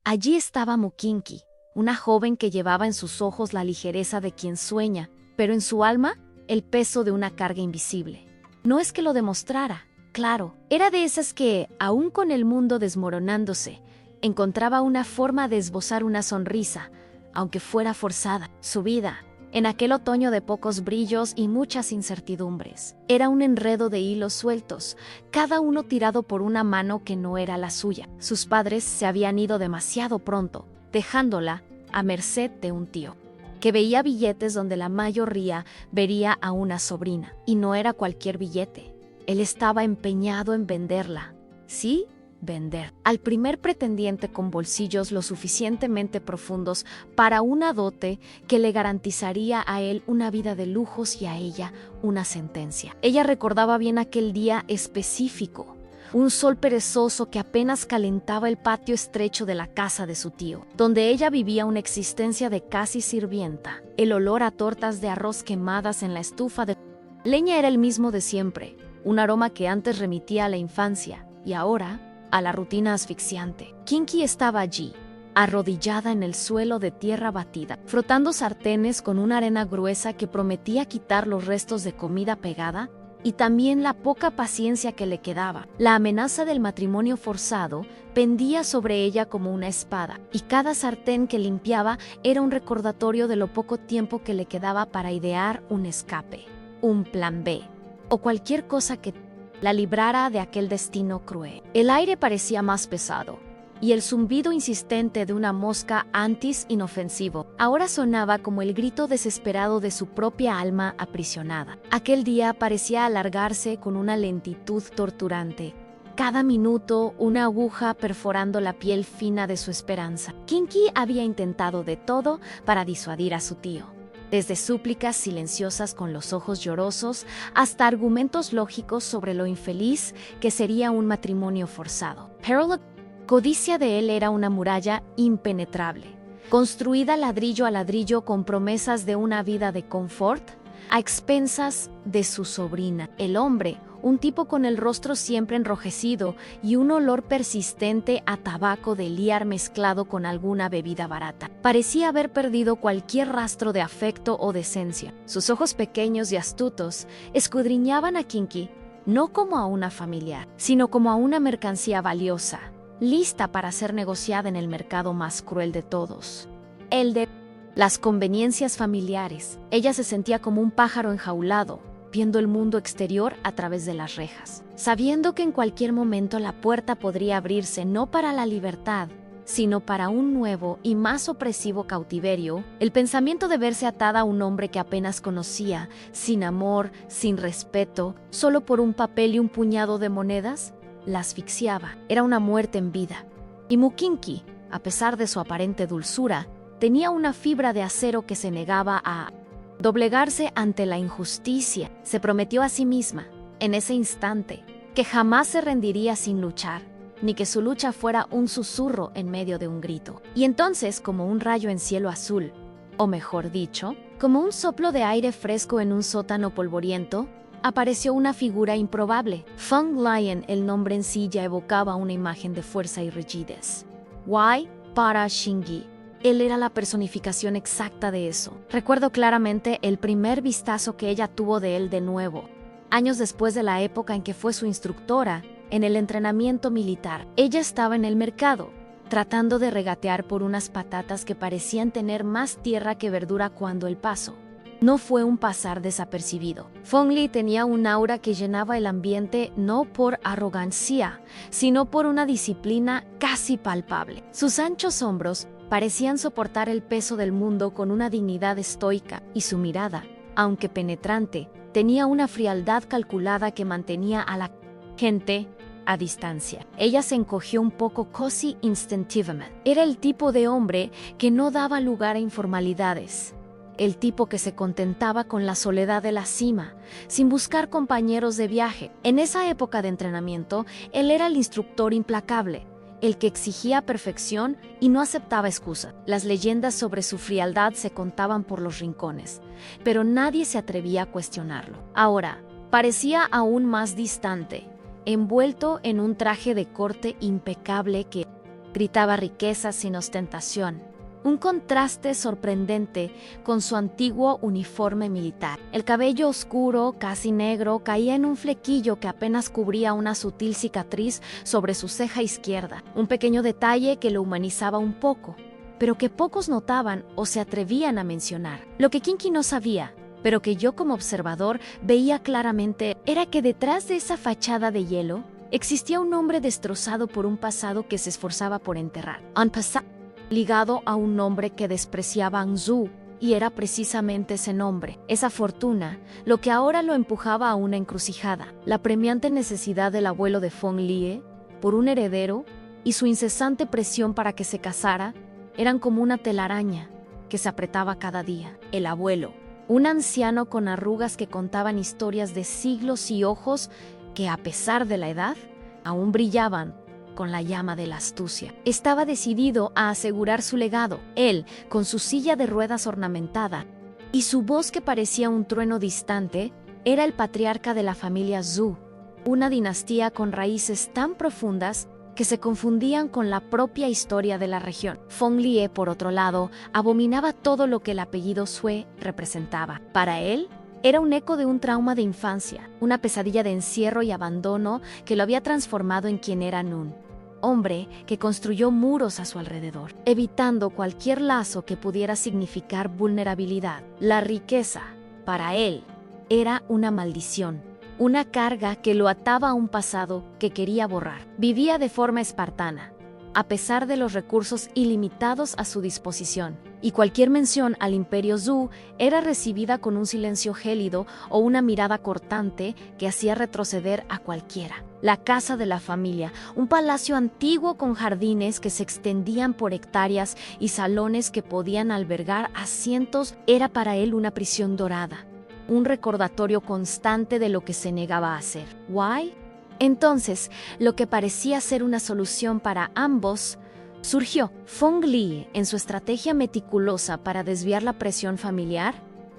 Allí estaba Mukinki, una joven que llevaba en sus ojos la ligereza de quien sueña, pero en su alma el peso de una carga invisible. No es que lo demostrara, claro, era de esas que, aún con el mundo desmoronándose, encontraba una forma de esbozar una sonrisa, aunque fuera forzada. Su vida, en aquel otoño de pocos brillos y muchas incertidumbres, era un enredo de hilos sueltos, cada uno tirado por una mano que no era la suya. Sus padres se habían ido demasiado pronto, dejándola a merced de un tío, que veía billetes donde la mayoría vería a una sobrina. Y no era cualquier billete. Él estaba empeñado en venderla. Sí, vender. Al primer pretendiente con bolsillos lo suficientemente profundos para una dote que le garantizaría a él una vida de lujos y a ella una sentencia. Ella recordaba bien aquel día específico. Un sol perezoso que apenas calentaba el patio estrecho de la casa de su tío, donde ella vivía una existencia de casi sirvienta. El olor a tortas de arroz quemadas en la estufa de leña era el mismo de siempre, un aroma que antes remitía a la infancia y ahora a la rutina asfixiante. Kinky estaba allí, arrodillada en el suelo de tierra batida, frotando sartenes con una arena gruesa que prometía quitar los restos de comida pegada y también la poca paciencia que le quedaba. La amenaza del matrimonio forzado pendía sobre ella como una espada, y cada sartén que limpiaba era un recordatorio de lo poco tiempo que le quedaba para idear un escape, un plan B, o cualquier cosa que la librara de aquel destino cruel. El aire parecía más pesado, y el zumbido insistente de una mosca antes inofensivo ahora sonaba como el grito desesperado de su propia alma aprisionada. Aquel día parecía alargarse con una lentitud torturante, cada minuto una aguja perforando la piel fina de su esperanza. Kinky había intentado de todo para disuadir a su tío, desde súplicas silenciosas con los ojos llorosos hasta argumentos lógicos sobre lo infeliz que sería un matrimonio forzado. Pero la codicia de él era una muralla impenetrable, construida ladrillo a ladrillo con promesas de una vida de confort a expensas de su sobrina. El hombre, un tipo con el rostro siempre enrojecido y un olor persistente a tabaco de liar mezclado con alguna bebida barata, parecía haber perdido cualquier rastro de afecto o decencia. Sus ojos pequeños y astutos escudriñaban a Kinky no como a una familiar, sino como a una mercancía valiosa, lista para ser negociada en el mercado más cruel de todos, el de las conveniencias familiares. Ella se sentía como un pájaro enjaulado, viendo el mundo exterior a través de las rejas, sabiendo que en cualquier momento la puerta podría abrirse no para la libertad, sino para un nuevo y más opresivo cautiverio. El pensamiento de verse atada a un hombre que apenas conocía, sin amor, sin respeto, solo por un papel y un puñado de monedas, la asfixiaba. Era una muerte en vida. Y Mukinki, a pesar de su aparente dulzura, tenía una fibra de acero que se negaba a doblegarse ante la injusticia. Se prometió a sí misma, en ese instante, que jamás se rendiría sin luchar, ni que su lucha fuera un susurro en medio de un grito. Y entonces, como un rayo en cielo azul, o mejor dicho, como un soplo de aire fresco en un sótano polvoriento, apareció una figura improbable. Feng Lion, el nombre en sí ya evocaba una imagen de fuerza y rigidez. Wai para Shingi. Él era la personificación exacta de eso. Recuerdo claramente el primer vistazo que ella tuvo de él de nuevo, años después de la época en que fue su instructora en el entrenamiento militar. Ella estaba en el mercado, tratando de regatear por unas patatas que parecían tener más tierra que verdura cuando el paso no fue un pasar desapercibido. Feng Li tenía un aura que llenaba el ambiente no por arrogancia, sino por una disciplina casi palpable. Sus anchos hombros parecían soportar el peso del mundo con una dignidad estoica, y su mirada, aunque penetrante, tenía una frialdad calculada que mantenía a la gente a distancia. Ella se encogió un poco casi instintivamente. Era el tipo de hombre que no daba lugar a informalidades, el tipo que se contentaba con la soledad de la cima, sin buscar compañeros de viaje. En esa época de entrenamiento, él era el instructor implacable, el que exigía perfección y no aceptaba excusas. Las leyendas sobre su frialdad se contaban por los rincones, pero nadie se atrevía a cuestionarlo. Ahora, parecía aún más distante, envuelto en un traje de corte impecable que Gritaba riqueza sin ostentación. Un contraste sorprendente con su antiguo uniforme militar. El cabello oscuro, casi negro, caía en un flequillo que apenas cubría una sutil cicatriz sobre su ceja izquierda. Un pequeño detalle que lo humanizaba un poco, pero que pocos notaban o se atrevían a mencionar. Lo que Kinky no sabía, pero que yo como observador veía claramente, era que detrás de esa fachada de hielo existía un hombre destrozado por un pasado que se esforzaba por enterrar. Un pasado ligado a un nombre que despreciaba a Anzu, y era precisamente ese nombre, esa fortuna, lo que ahora lo empujaba a una encrucijada. La premiante necesidad del abuelo de Fong Lie por un heredero y su incesante presión para que se casara eran como una telaraña que se apretaba cada día. El abuelo, un anciano con arrugas que contaban historias de siglos y ojos que, a pesar de la edad, aún brillaban con la llama de la astucia. Estaba decidido a asegurar su legado. Él, con su silla de ruedas ornamentada y su voz que parecía un trueno distante, era el patriarca de la familia Zhu, una dinastía con raíces tan profundas que se confundían con la propia historia de la región. Fong Lie, por otro lado, abominaba todo lo que el apellido Sui representaba. Para él, era un eco de un trauma de infancia, una pesadilla de encierro y abandono que lo había transformado en quien era Nun, hombre que construyó muros a su alrededor, evitando cualquier lazo que pudiera significar vulnerabilidad. La riqueza, para él, era una maldición, una carga que lo ataba a un pasado que quería borrar. Vivía de forma espartana, a pesar de los recursos ilimitados a su disposición, y cualquier mención al imperio Zhou era recibida con un silencio gélido o una mirada cortante que hacía retroceder a cualquiera. La casa de la familia, un palacio antiguo con jardines que se extendían por hectáreas y salones que podían albergar a cientos, era para él una prisión dorada, un recordatorio constante de lo que se negaba a hacer. ¿Why? Entonces, lo que parecía ser una solución para ambos surgió. Fong Lie, en su estrategia meticulosa para desviar la presión familiar,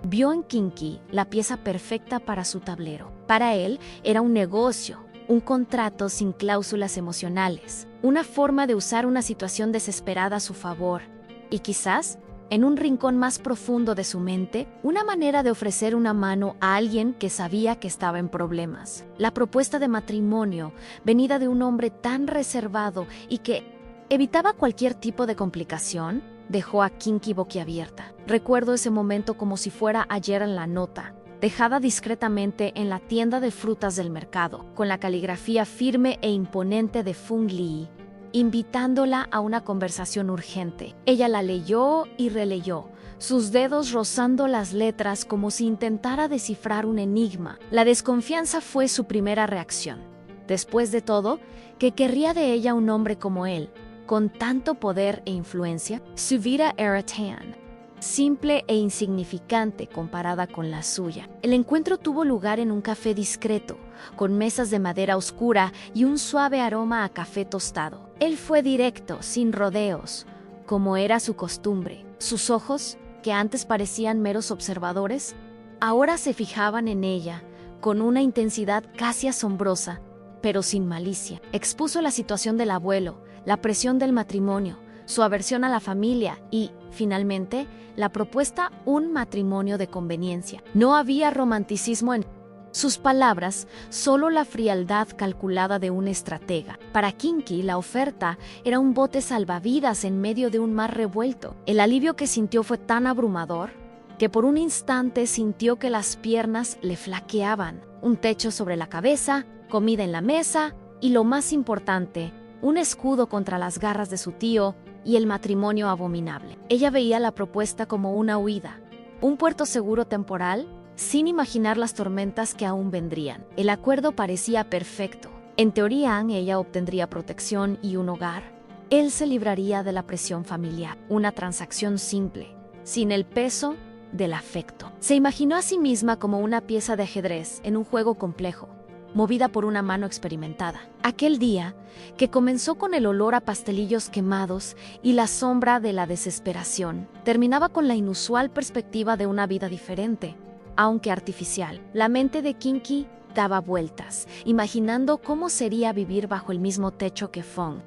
vio en Kinky la pieza perfecta para su tablero. Para él era un negocio, un contrato sin cláusulas emocionales, una forma de usar una situación desesperada a su favor y quizás, en un rincón más profundo de su mente, una manera de ofrecer una mano a alguien que sabía que estaba en problemas. La propuesta de matrimonio, venida de un hombre tan reservado y que evitaba cualquier tipo de complicación, dejó a Kinky boquiabierta. Recuerdo ese momento como si fuera ayer en la nota, dejada discretamente en la tienda de frutas del mercado, con la caligrafía firme e imponente de Fong Lie, invitándola a una conversación urgente. Ella la leyó y releyó, sus dedos rozando las letras como si intentara descifrar un enigma. La desconfianza fue su primera reacción. Después de todo, ¿qué querría de ella un hombre como él, con tanto poder e influencia? Su vida era tan simple e insignificante comparada con la suya. El encuentro tuvo lugar en un café discreto, con mesas de madera oscura y un suave aroma a café tostado. Él fue directo, sin rodeos, como era su costumbre. Sus ojos, que antes parecían meros observadores, ahora se fijaban en ella con una intensidad casi asombrosa, pero sin malicia. Expuso la situación del abuelo, la presión del matrimonio, su aversión a la familia y, finalmente, la propuesta un matrimonio de conveniencia. No había romanticismo en sus palabras, solo la frialdad calculada de un estratega. Para Kinky, la oferta era un bote salvavidas en medio de un mar revuelto. El alivio que sintió fue tan abrumador que por un instante sintió que las piernas le flaqueaban. Un techo sobre la cabeza, comida en la mesa y, lo más importante, un escudo contra las garras de su tío y el matrimonio abominable. Ella veía la propuesta como una huida, un puerto seguro temporal, sin imaginar las tormentas que aún vendrían. El acuerdo parecía perfecto. En teoría, ella obtendría protección y un hogar. Él se libraría de la presión familiar. Una transacción simple, sin el peso del afecto. Se imaginó a sí misma como una pieza de ajedrez en un juego complejo, movida por una mano experimentada. Aquel día, que comenzó con el olor a pastelillos quemados y la sombra de la desesperación, terminaba con la inusual perspectiva de una vida diferente, aunque artificial. La mente de Kinky daba vueltas, imaginando cómo sería vivir bajo el mismo techo que Fong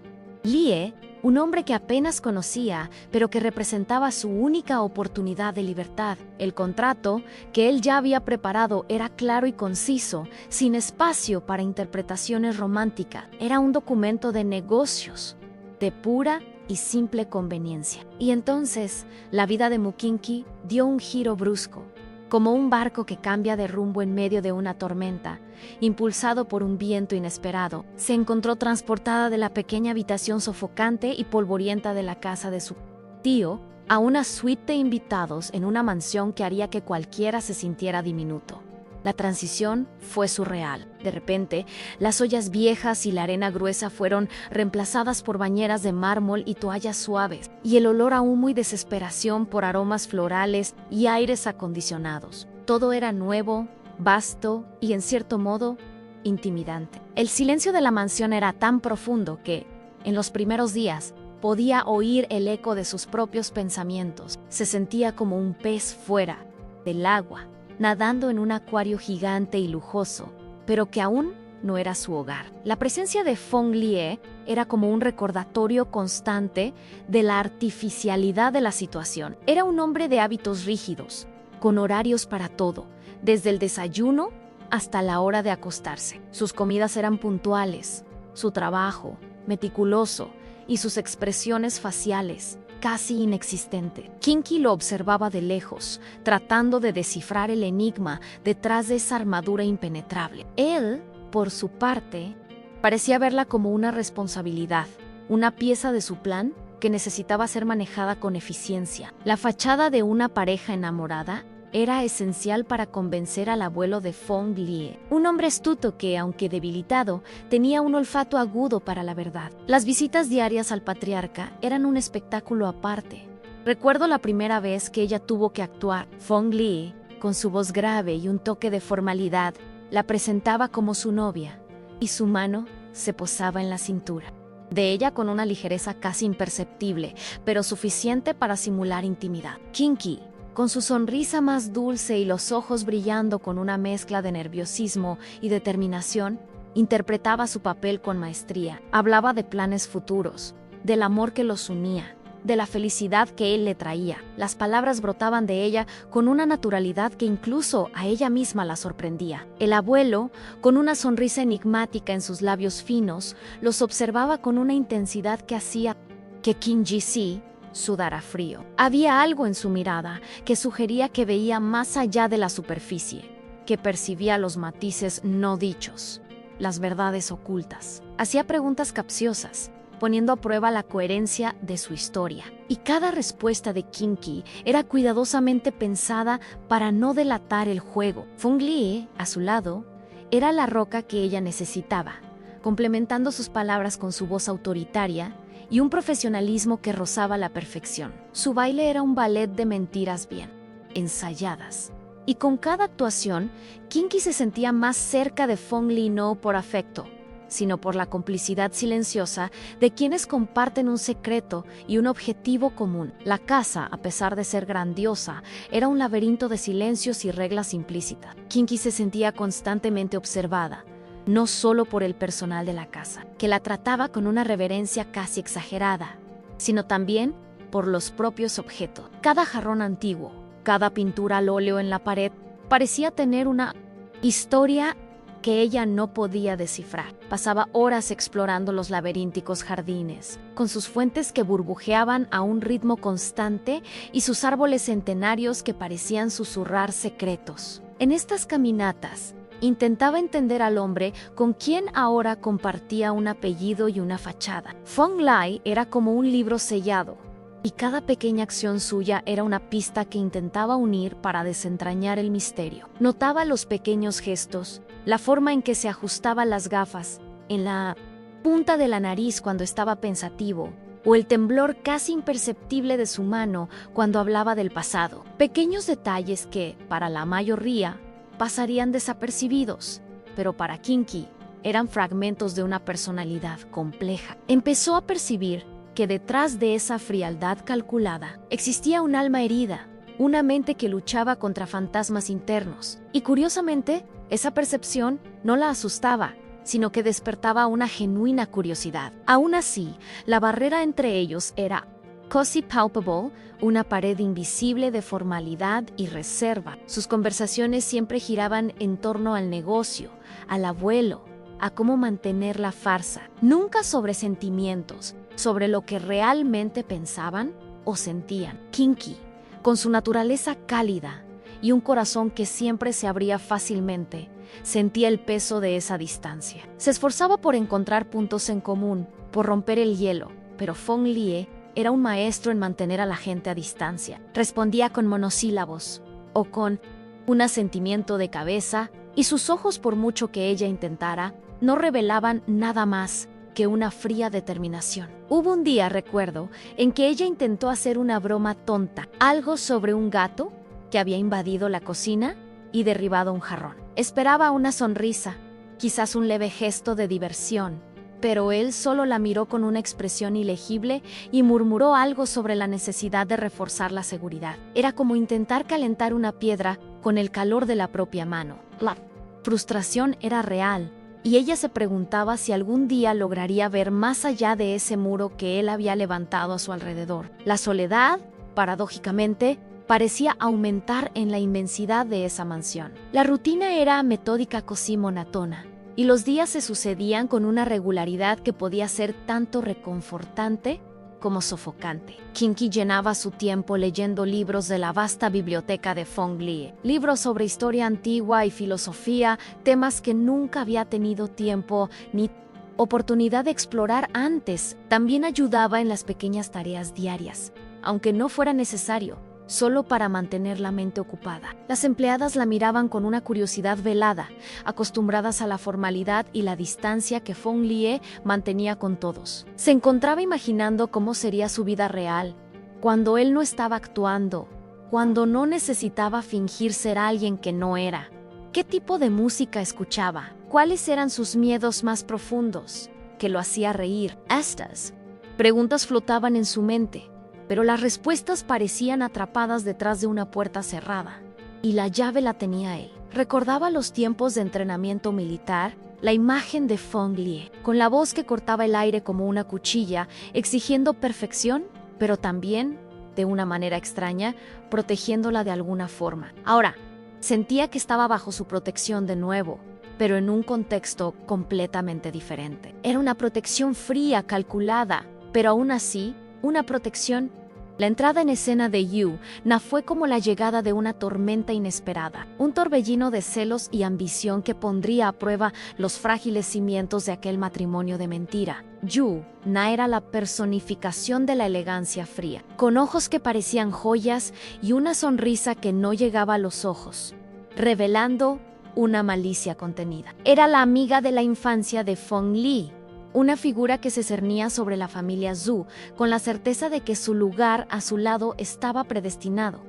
Lie, un hombre que apenas conocía, pero que representaba su única oportunidad de libertad. El contrato que él ya había preparado era claro y conciso, sin espacio para interpretaciones románticas. Era un documento de negocios, de pura y simple conveniencia. Y entonces, la vida de Mukinki dio un giro brusco. Como un barco que cambia de rumbo en medio de una tormenta, impulsado por un viento inesperado, se encontró transportada de la pequeña habitación sofocante y polvorienta de la casa de su tío a una suite de invitados en una mansión que haría que cualquiera se sintiera diminuto. La transición fue surreal. De repente, las ollas viejas y la arena gruesa fueron reemplazadas por bañeras de mármol y toallas suaves, y el olor a humo y desesperación por aromas florales y aires acondicionados. Todo era nuevo, vasto y, en cierto modo, intimidante. El silencio de la mansión era tan profundo que, en los primeros días, podía oír el eco de sus propios pensamientos. Se sentía como un pez fuera del agua, nadando en un acuario gigante y lujoso, pero que aún no era su hogar. La presencia de Fong Lie era como un recordatorio constante de la artificialidad de la situación. Era un hombre de hábitos rígidos, con horarios para todo, desde el desayuno hasta la hora de acostarse. Sus comidas eran puntuales, su trabajo meticuloso y sus expresiones faciales casi inexistente. Kinky lo observaba de lejos, tratando de descifrar el enigma detrás de esa armadura impenetrable. Él, por su parte, parecía verla como una responsabilidad, una pieza de su plan que necesitaba ser manejada con eficiencia. La fachada de una pareja enamorada era esencial para convencer al abuelo de Fong Lie, un hombre astuto que, aunque debilitado, tenía un olfato agudo para la verdad. Las visitas diarias al patriarca eran un espectáculo aparte. Recuerdo la primera vez que ella tuvo que actuar. Fong Lie, con su voz grave y un toque de formalidad, la presentaba como su novia, y su mano se posaba en la cintura de ella con una ligereza casi imperceptible, pero suficiente para simular intimidad. Kinky, con su sonrisa más dulce y los ojos brillando con una mezcla de nerviosismo y determinación, interpretaba su papel con maestría. Hablaba de planes futuros, del amor que los unía, de la felicidad que él le traía. Las palabras brotaban de ella con una naturalidad que incluso a ella misma la sorprendía. El abuelo, con una sonrisa enigmática en sus labios finos, los observaba con una intensidad que hacía que Kim Ji-si sudara frío. Había algo en su mirada que sugería que veía más allá de la superficie, que percibía los matices no dichos, las verdades ocultas. Hacía preguntas capciosas, poniendo a prueba la coherencia de su historia. Y cada respuesta de Kinky era cuidadosamente pensada para no delatar el juego. Fong Lie, a su lado, era la roca que ella necesitaba, complementando sus palabras con su voz autoritaria y un profesionalismo que rozaba la perfección. Su baile era un ballet de mentiras bien ensayadas. Y con cada actuación, Kinky se sentía más cerca de Fong Lie no por afecto, sino por la complicidad silenciosa de quienes comparten un secreto y un objetivo común. La casa, a pesar de ser grandiosa, era un laberinto de silencios y reglas implícitas. Kinky se sentía constantemente observada, no solo por el personal de la casa, que la trataba con una reverencia casi exagerada, sino también por los propios objetos. Cada jarrón antiguo, cada pintura al óleo en la pared, parecía tener una historia que ella no podía descifrar. Pasaba horas explorando los laberínticos jardines, con sus fuentes que burbujeaban a un ritmo constante y sus árboles centenarios que parecían susurrar secretos. En estas caminatas, intentaba entender al hombre con quien ahora compartía un apellido y una fachada. Fong Lie era como un libro sellado, y cada pequeña acción suya era una pista que intentaba unir para desentrañar el misterio. Notaba los pequeños gestos, la forma en que se ajustaban las gafas, en la punta de la nariz cuando estaba pensativo, o el temblor casi imperceptible de su mano cuando hablaba del pasado. Pequeños detalles que, para la mayoría, pasarían desapercibidos, pero para Kinky eran fragmentos de una personalidad compleja. Empezó a percibir que detrás de esa frialdad calculada existía un alma herida, una mente que luchaba contra fantasmas internos. Y curiosamente, esa percepción no la asustaba, sino que despertaba una genuina curiosidad. Aún así, la barrera entre ellos era quasi palpable, una pared invisible de formalidad y reserva. Sus conversaciones siempre giraban en torno al negocio, al abuelo, a cómo mantener la farsa. Nunca sobre sentimientos, sobre lo que realmente pensaban o sentían. Kinky, con su naturaleza cálida y un corazón que siempre se abría fácilmente, sentía el peso de esa distancia. Se esforzaba por encontrar puntos en común, por romper el hielo, pero Phong Lie era un maestro en mantener a la gente a distancia. Respondía con monosílabos o con un asentimiento de cabeza, y sus ojos, por mucho que ella intentara, no revelaban nada más que una fría determinación. Hubo un día, recuerdo, en que ella intentó hacer una broma tonta, algo sobre un gato que había invadido la cocina y derribado un jarrón. Esperaba una sonrisa, quizás un leve gesto de diversión, pero él solo la miró con una expresión ilegible y murmuró algo sobre la necesidad de reforzar la seguridad. Era como intentar calentar una piedra con el calor de la propia mano. La frustración era real, y ella se preguntaba si algún día lograría ver más allá de ese muro que él había levantado a su alrededor. La soledad, paradójicamente, parecía aumentar en la inmensidad de esa mansión. La rutina era metódica, casi monótona, y los días se sucedían con una regularidad que podía ser tanto reconfortante como sofocante. Kinky llenaba su tiempo leyendo libros de la vasta biblioteca de Phong Lie, libros sobre historia antigua y filosofía, temas que nunca había tenido tiempo ni oportunidad de explorar antes. También ayudaba en las pequeñas tareas diarias, aunque no fuera necesario, solo para mantener la mente ocupada. Las empleadas la miraban con una curiosidad velada, acostumbradas a la formalidad y la distancia que Phong Lie mantenía con todos. Se encontraba imaginando cómo sería su vida real, cuando él no estaba actuando, cuando no necesitaba fingir ser alguien que no era. ¿Qué tipo de música escuchaba? ¿Cuáles eran sus miedos más profundos? ¿Qué lo hacía reír? Estas preguntas flotaban en su mente, pero las respuestas parecían atrapadas detrás de una puerta cerrada, y la llave la tenía él. Recordaba los tiempos de entrenamiento militar, la imagen de Phong Lie, con la voz que cortaba el aire como una cuchilla, exigiendo perfección, pero también, de una manera extraña, protegiéndola de alguna forma. Ahora, sentía que estaba bajo su protección de nuevo, pero en un contexto completamente diferente. Era una protección fría, calculada, pero aún así, una protección. La entrada en escena de Yu Na fue como la llegada de una tormenta inesperada, un torbellino de celos y ambición que pondría a prueba los frágiles cimientos de aquel matrimonio de mentira. Yu Na era la personificación de la elegancia fría, con ojos que parecían joyas y una sonrisa que no llegaba a los ojos, revelando una malicia contenida. Era la amiga de la infancia de Phong Lie, una figura que se cernía sobre la familia Zhu, con la certeza de que su lugar a su lado estaba predestinado.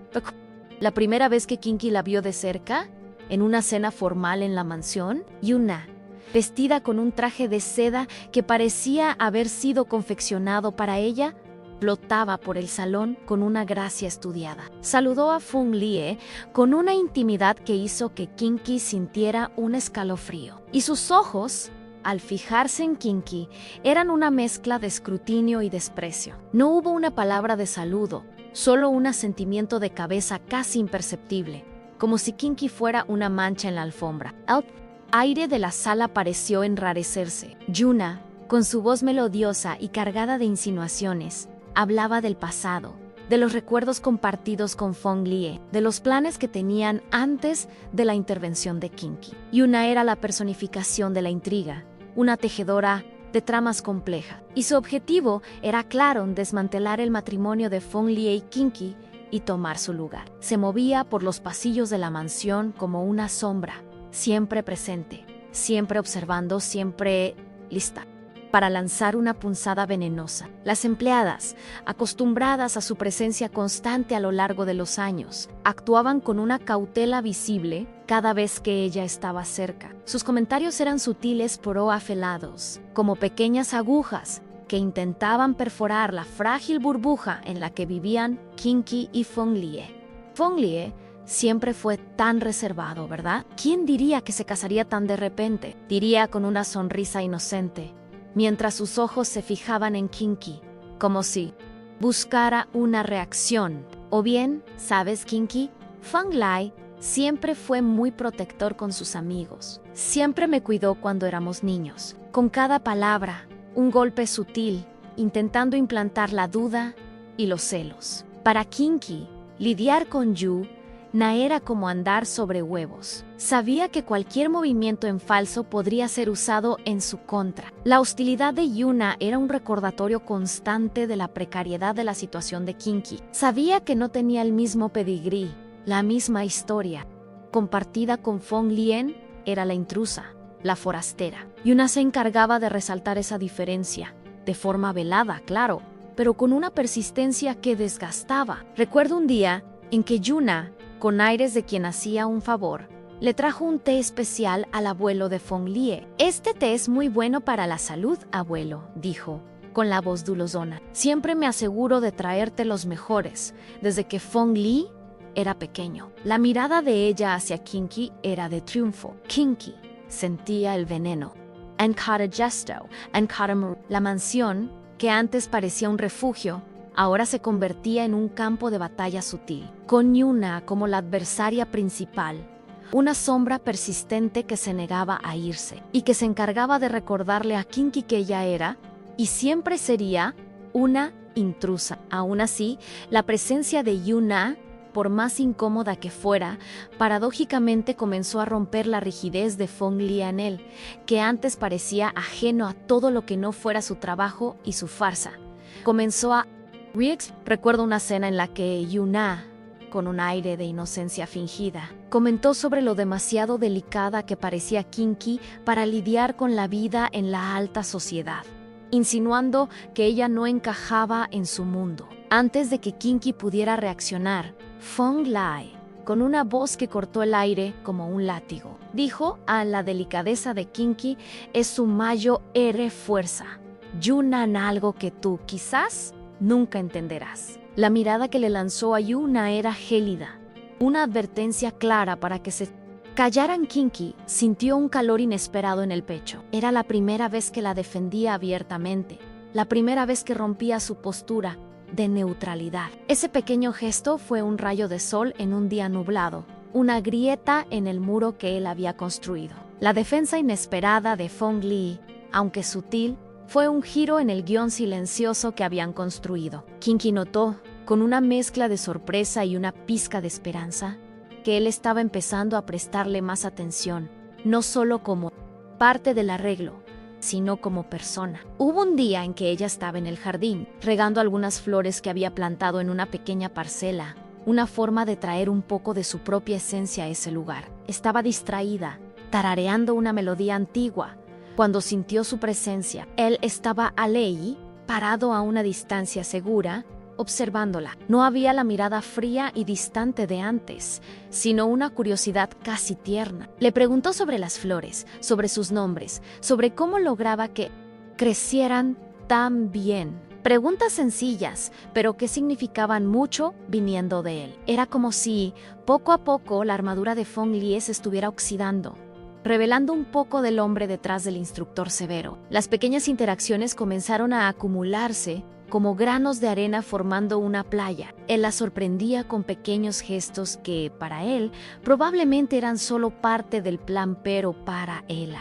La primera vez que Kinky la vio de cerca, en una cena formal en la mansión, Yu Na, vestida con un traje de seda que parecía haber sido confeccionado para ella, flotaba por el salón con una gracia estudiada. Saludó a Phong Lie con una intimidad que hizo que Kinky sintiera un escalofrío, y sus ojos, al fijarse en Kinky, eran una mezcla de escrutinio y desprecio. No hubo una palabra de saludo, solo un asentimiento de cabeza casi imperceptible, como si Kinky fuera una mancha en la alfombra. El aire de la sala pareció enrarecerse. Yu Na, con su voz melodiosa y cargada de insinuaciones, hablaba del pasado, de los recuerdos compartidos con Phong Lie, de los planes que tenían antes de la intervención de Kinky. Yu Na era la personificación de la intriga, una tejedora de tramas complejas, y su objetivo era claro: desmantelar el matrimonio de Phong Lie y Kinky y tomar su lugar. Se movía por los pasillos de la mansión como una sombra, siempre presente, siempre observando, siempre lista para lanzar una punzada venenosa. Las empleadas, acostumbradas a su presencia constante a lo largo de los años, actuaban con una cautela visible cada vez que ella estaba cerca. Sus comentarios eran sutiles pero afelados, como pequeñas agujas que intentaban perforar la frágil burbuja en la que vivían Kinky y Phong Lie. Phong Lie siempre fue tan reservado, ¿verdad? ¿Quién diría que se casaría tan de repente? Diría con una sonrisa inocente, mientras sus ojos se fijaban en Kinky, como si buscara una reacción. O bien, ¿sabes, Kinky? Feng Lai siempre fue muy protector con sus amigos. Siempre me cuidó cuando éramos niños. Con cada palabra, un golpe sutil, intentando implantar la duda y los celos. Para Kinky, lidiar con Yu no era como andar sobre huevos. Sabía que cualquier movimiento en falso podría ser usado en su contra. La hostilidad de Yuna era un recordatorio constante de la precariedad de la situación de Kinky. Sabía que no tenía el mismo pedigrí, la misma historia. Compartida con Feng Lien, era la intrusa, la forastera. Yuna se encargaba de resaltar esa diferencia, de forma velada, claro, pero con una persistencia que desgastaba. Recuerdo un día en que Yuna, con aires de quien hacía un favor, le trajo un té especial al abuelo de Feng Lie. «Este té es muy bueno para la salud, abuelo», dijo, con la voz dulzona. «Siempre me aseguro de traerte los mejores, desde que Feng Lie era pequeño». La mirada de ella hacia Kinky era de triunfo. Kinky sentía el veneno. Ankara Gesto, Ankara Mur. La mansión, que antes parecía un refugio, ahora se convertía en un campo de batalla sutil, con Yuna como la adversaria principal, una sombra persistente que se negaba a irse y que se encargaba de recordarle a Kinky que ella era, y siempre sería, una intrusa. Aún así, la presencia de Yuna, por más incómoda que fuera, paradójicamente comenzó a romper la rigidez de Feng Lie en él, que antes parecía ajeno a todo lo que no fuera su trabajo y su farsa. Comenzó a Recuerdo una cena en la que Yuna, con un aire de inocencia fingida, comentó sobre lo demasiado delicada que parecía Kinky para lidiar con la vida en la alta sociedad, insinuando que ella no encajaba en su mundo. Antes de que Kinky pudiera reaccionar, Feng Lai, con una voz que cortó el aire como un látigo, dijo: «A la delicadeza de Kinky es su mayo R fuerza. Yuna en algo que tú, quizás, nunca entenderás». La mirada que le lanzó a Yuna era gélida, una advertencia clara para que se callaran. Kinky sintió un calor inesperado en el pecho. Era la primera vez que la defendía abiertamente, la primera vez que rompía su postura de neutralidad. Ese pequeño gesto fue un rayo de sol en un día nublado, una grieta en el muro que él había construido. La defensa inesperada de Feng Lie, aunque sutil, fue un giro en el guión silencioso que habían construido. Kinky notó, con una mezcla de sorpresa y una pizca de esperanza, que él estaba empezando a prestarle más atención, no solo como parte del arreglo, sino como persona. Hubo un día en que ella estaba en el jardín, regando algunas flores que había plantado en una pequeña parcela, una forma de traer un poco de su propia esencia a ese lugar. Estaba distraída, tarareando una melodía antigua, cuando sintió su presencia. Él estaba ahí, parado a una distancia segura, observándola. No había la mirada fría y distante de antes, sino una curiosidad casi tierna. Le preguntó sobre las flores, sobre sus nombres, sobre cómo lograba que crecieran tan bien. Preguntas sencillas, pero que significaban mucho viniendo de él. Era como si, poco a poco, la armadura de Feng Lie se estuviera oxidando, revelando un poco del hombre detrás del instructor severo. Las pequeñas interacciones comenzaron a acumularse como granos de arena formando una playa. Él la sorprendía con pequeños gestos que, para él, probablemente eran solo parte del plan, pero para ella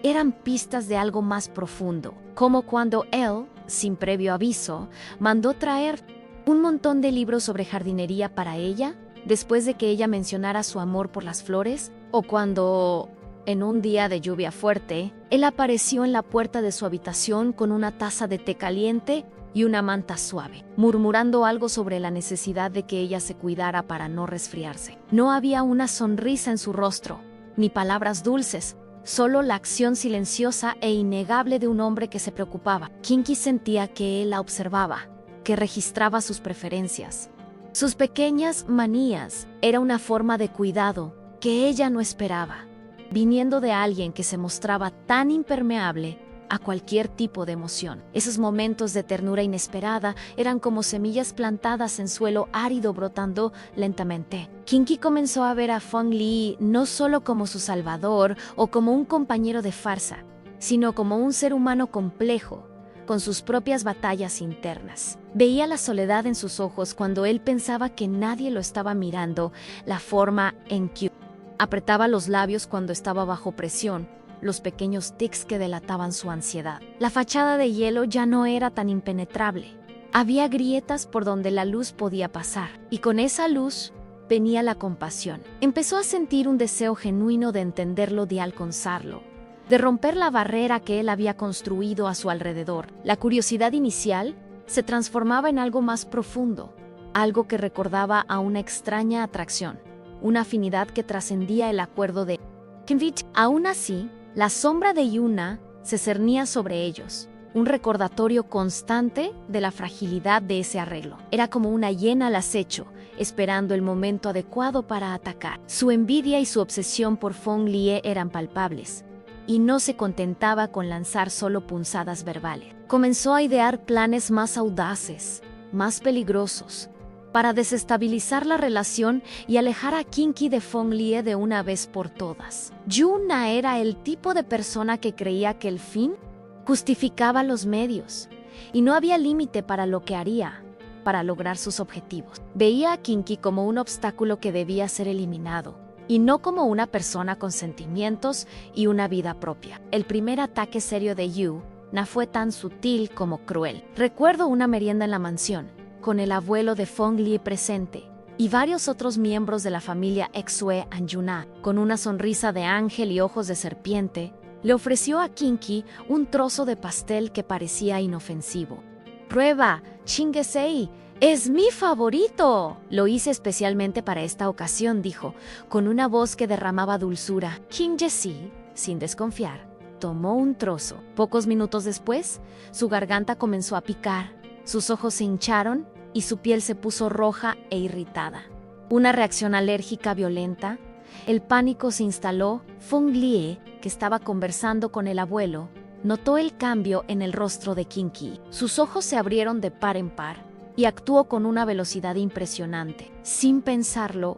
eran pistas de algo más profundo, como cuando él, sin previo aviso, mandó traer un montón de libros sobre jardinería para ella, después de que ella mencionara su amor por las flores, o cuando, en un día de lluvia fuerte, él apareció en la puerta de su habitación con una taza de té caliente y una manta suave, murmurando algo sobre la necesidad de que ella se cuidara para no resfriarse. No había una sonrisa en su rostro, ni palabras dulces, solo la acción silenciosa e innegable de un hombre que se preocupaba. Kinky sentía que él la observaba, que registraba sus preferencias. Sus pequeñas manías era una forma de cuidado que ella no esperaba, viniendo de alguien que se mostraba tan impermeable a cualquier tipo de emoción. Esos momentos de ternura inesperada eran como semillas plantadas en suelo árido brotando lentamente. Kinky comenzó a ver a Fong Lee no solo como su salvador o como un compañero de farsa, sino como un ser humano complejo, con sus propias batallas internas. Veía la soledad en sus ojos cuando él pensaba que nadie lo estaba mirando, la forma en que apretaba los labios cuando estaba bajo presión, los pequeños tics que delataban su ansiedad. La fachada de hielo ya no era tan impenetrable. Había grietas por donde la luz podía pasar, y con esa luz venía la compasión. Empezó a sentir un deseo genuino de entenderlo, de alcanzarlo, de romper la barrera que él había construido a su alrededor. La curiosidad inicial se transformaba en algo más profundo, algo que recordaba a una extraña atracción, una afinidad que trascendía el acuerdo de Kinvich. Aún así, la sombra de Yuna se cernía sobre ellos, un recordatorio constante de la fragilidad de ese arreglo. Era como una hiena al acecho, esperando el momento adecuado para atacar. Su envidia y su obsesión por Fong Lie eran palpables, y no se contentaba con lanzar solo punzadas verbales. Comenzó a idear planes más audaces, más peligrosos, para desestabilizar la relación y alejar a Kinky de Fong Lie de una vez por todas. Yuna era el tipo de persona que creía que el fin justificaba los medios, y no había límite para lo que haría para lograr sus objetivos. Veía a Kinky como un obstáculo que debía ser eliminado, y no como una persona con sentimientos y una vida propia. El primer ataque serio de Yuna fue tan sutil como cruel. Recuerdo una merienda en la mansión, con el abuelo de Fong Lie presente, y varios otros miembros de la familia Exue Anjuna. Con una sonrisa de ángel y ojos de serpiente, le ofreció a Kinky un trozo de pastel que parecía inofensivo. «Prueba, chinguesei, es mi favorito. Lo hice especialmente para esta ocasión», dijo, con una voz que derramaba dulzura. King Jesse, sin desconfiar, tomó un trozo. Pocos minutos después, su garganta comenzó a picar, sus ojos se hincharon y su piel se puso roja e irritada. Una reacción alérgica violenta. El pánico se instaló. Fong Lie, que estaba conversando con el abuelo, notó el cambio en el rostro de Kinky. Sus ojos se abrieron de par en par y actuó con una velocidad impresionante. Sin pensarlo,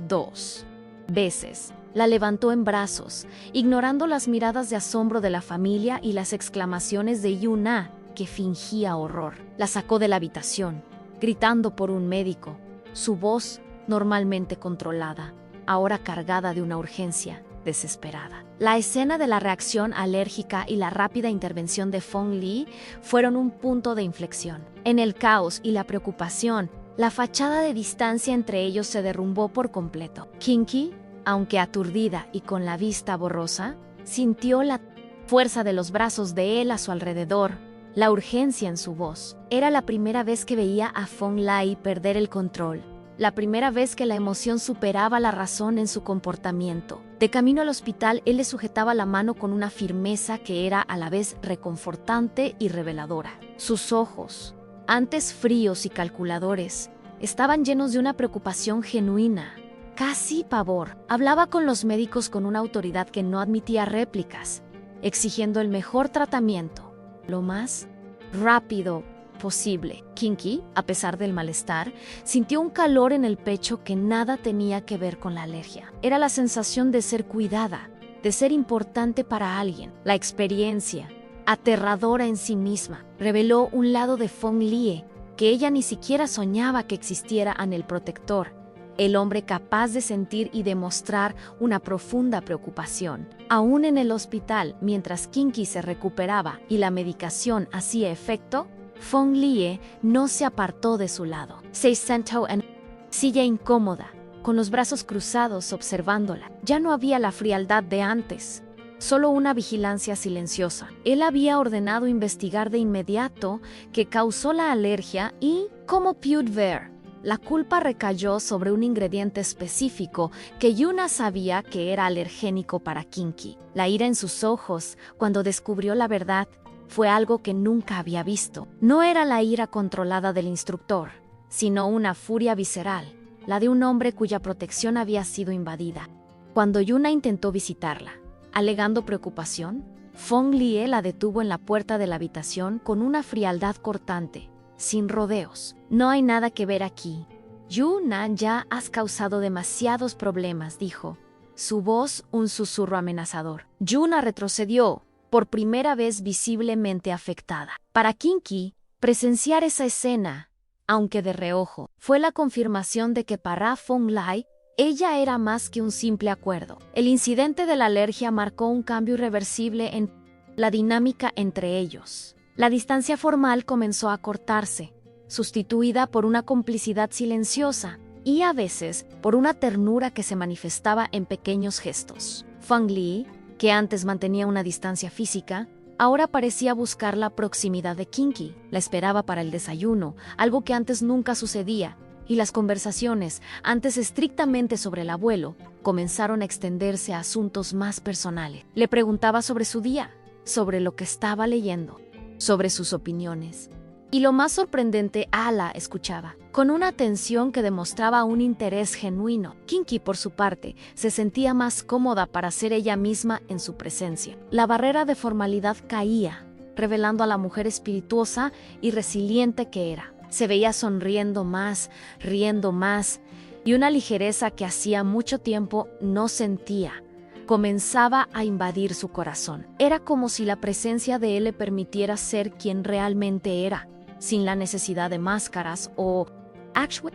2 veces la levantó en brazos, ignorando las miradas de asombro de la familia y las exclamaciones de Yuna, que fingía horror. La sacó de la habitación, gritando por un médico, su voz normalmente controlada, ahora cargada de una urgencia desesperada. La escena de la reacción alérgica y la rápida intervención de Fong Lie fueron un punto de inflexión. En el caos y la preocupación, la fachada de distancia entre ellos se derrumbó por completo. Kinky, aunque aturdida y con la vista borrosa, sintió la fuerza de los brazos de él a su alrededor, la urgencia en su voz. Era la primera vez que veía a Fong Lie perder el control, la primera vez que la emoción superaba la razón en su comportamiento. De camino al hospital, él le sujetaba la mano con una firmeza que era a la vez reconfortante y reveladora. Sus ojos, antes fríos y calculadores, estaban llenos de una preocupación genuina, casi pavor. Hablaba con los médicos con una autoridad que no admitía réplicas, exigiendo el mejor tratamiento, lo más rápido posible. Kinky, a pesar del malestar, sintió un calor en el pecho que nada tenía que ver con la alergia. Era la sensación de ser cuidada, de ser importante para alguien. La experiencia, aterradora en sí misma, reveló un lado de Fong Lie que ella ni siquiera soñaba que existiera en el protector, el hombre capaz de sentir y demostrar una profunda preocupación. Aún en el hospital, mientras Kinky se recuperaba y la medicación hacía efecto, Fong Lie no se apartó de su lado. Se sentó en silla incómoda, con los brazos cruzados observándola. Ya no había la frialdad de antes, solo una vigilancia silenciosa. Él había ordenado investigar de inmediato qué causó la alergia y, como pudo ver, la culpa recayó sobre un ingrediente específico que Yuna sabía que era alergénico para Kinky. La ira en sus ojos, cuando descubrió la verdad, fue algo que nunca había visto. No era la ira controlada del instructor, sino una furia visceral, la de un hombre cuya protección había sido invadida. Cuando Yuna intentó visitarla, alegando preocupación, Feng Lie la detuvo en la puerta de la habitación con una frialdad cortante, sin rodeos. No hay nada que ver aquí. Yuna, ya has causado demasiados problemas, dijo. Su voz un susurro amenazador. Yuna retrocedió, por primera vez visiblemente afectada. Para Kinky, presenciar esa escena, aunque de reojo, fue la confirmación de que para Feng Lie, ella era más que un simple acuerdo. El incidente de la alergia marcó un cambio irreversible en la dinámica entre ellos. La distancia formal comenzó a cortarse, sustituida por una complicidad silenciosa y a veces por una ternura que se manifestaba en pequeños gestos. Feng Lie, que antes mantenía una distancia física, ahora parecía buscar la proximidad de Kinky. La esperaba para el desayuno, algo que antes nunca sucedía, y las conversaciones, antes estrictamente sobre el abuelo, comenzaron a extenderse a asuntos más personales. Le preguntaba sobre su día, sobre lo que estaba leyendo, sobre sus opiniones. Y lo más sorprendente, la escuchaba, con una atención que demostraba un interés genuino. Kinky, por su parte, se sentía más cómoda para ser ella misma en su presencia. La barrera de formalidad caía, revelando a la mujer espirituosa y resiliente que era. Se veía sonriendo más, riendo más, y una ligereza que hacía mucho tiempo no sentía comenzaba a invadir su corazón. Era como si la presencia de él le permitiera ser quien realmente era, sin la necesidad de máscaras o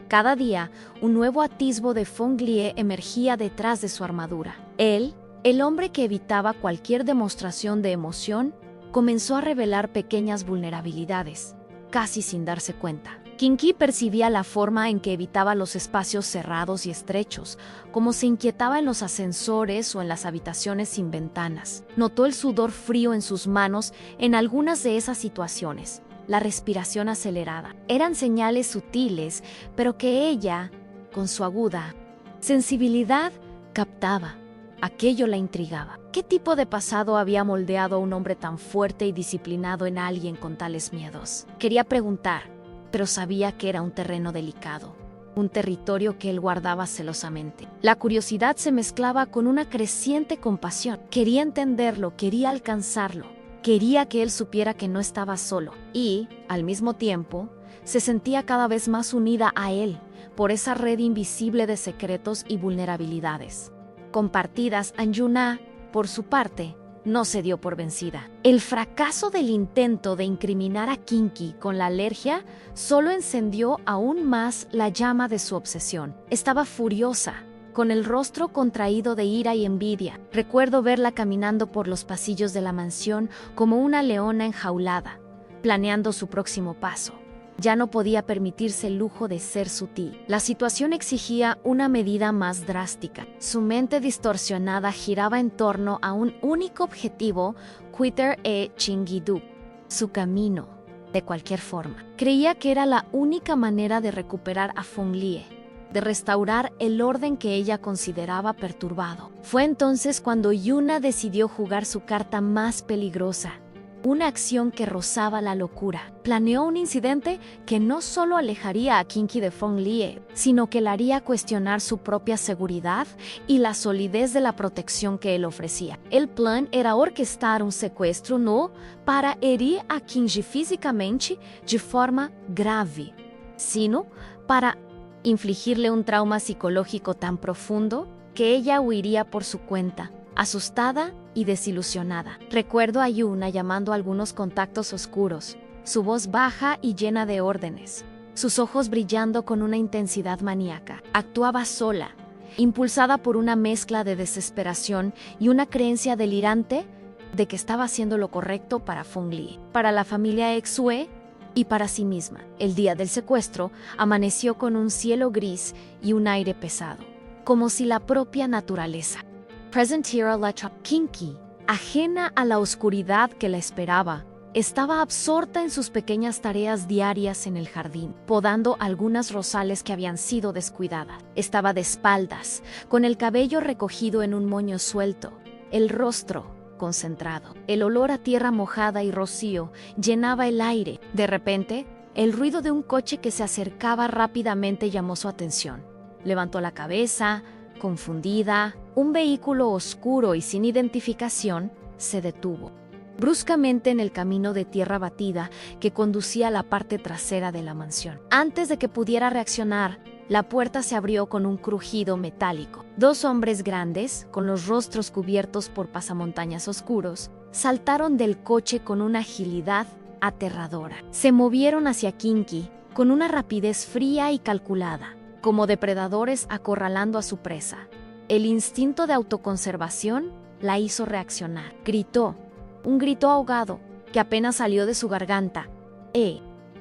cada día, un nuevo atisbo de Feng Lie emergía detrás de su armadura. Él, el hombre que evitaba cualquier demostración de emoción, comenzó a revelar pequeñas vulnerabilidades, casi sin darse cuenta. Kinky percibía la forma en que evitaba los espacios cerrados y estrechos, como se inquietaba en los ascensores o en las habitaciones sin ventanas. Notó el sudor frío en sus manos en algunas de esas situaciones, la respiración acelerada. Eran señales sutiles, pero que ella, con su aguda sensibilidad, captaba. Aquello la intrigaba. ¿Qué tipo de pasado había moldeado a un hombre tan fuerte y disciplinado en alguien con tales miedos? Quería preguntar, pero sabía que era un terreno delicado, un territorio que él guardaba celosamente. La curiosidad se mezclaba con una creciente compasión. Quería entenderlo, quería alcanzarlo, quería que él supiera que no estaba solo y, al mismo tiempo, se sentía cada vez más unida a él por esa red invisible de secretos y vulnerabilidades compartidas. Anjuna, por su parte, no se dio por vencida. El fracaso del intento de incriminar a Kinky con la alergia solo encendió aún más la llama de su obsesión. Estaba furiosa, con el rostro contraído de ira y envidia. Recuerdo verla caminando por los pasillos de la mansión como una leona enjaulada, planeando su próximo paso. Ya no podía permitirse el lujo de ser sutil. La situación exigía una medida más drástica. Su mente distorsionada giraba en torno a un único objetivo, Quitter e Chingidu, su camino, de cualquier forma. Creía que era la única manera de recuperar a Feng Lie, de restaurar el orden que ella consideraba perturbado. Fue entonces cuando Yuna decidió jugar su carta más peligrosa, una acción que rozaba la locura. Planeó un incidente que no solo alejaría a Kinky de Feng Lie, sino que la haría cuestionar su propia seguridad y la solidez de la protección que él ofrecía. El plan era orquestar un secuestro no para herir a Kinky físicamente de forma grave, sino para infligirle un trauma psicológico tan profundo que ella huiría por su cuenta, asustada y desilusionada. Recuerdo a Yuna llamando a algunos contactos oscuros, su voz baja y llena de órdenes, sus ojos brillando con una intensidad maníaca. Actuaba sola, impulsada por una mezcla de desesperación y una creencia delirante de que estaba haciendo lo correcto para Feng Lie, para la familia Exue y para sí misma. El día del secuestro amaneció con un cielo gris y un aire pesado, como si la propia naturaleza presentiera la Kinky, ajena a la oscuridad que la esperaba. Estaba absorta en sus pequeñas tareas diarias en el jardín, podando algunas rosales que habían sido descuidadas. Estaba de espaldas, con el cabello recogido en un moño suelto, el rostro concentrado. El olor a tierra mojada y rocío llenaba el aire. De repente, el ruido de un coche que se acercaba rápidamente llamó su atención. Levantó la cabeza, confundida. Un vehículo oscuro y sin identificación se detuvo. bruscamente en el camino de tierra batida que conducía a la parte trasera de la mansión. Antes de que pudiera reaccionar, la puerta se abrió con un crujido metálico. Dos hombres grandes, con los rostros cubiertos por pasamontañas oscuros, saltaron del coche con una agilidad aterradora. Se movieron hacia Kinky con una rapidez fría y calculada, como depredadores acorralando a su presa. El instinto de autoconservación la hizo reaccionar. Gritó, un grito ahogado que apenas salió de su garganta.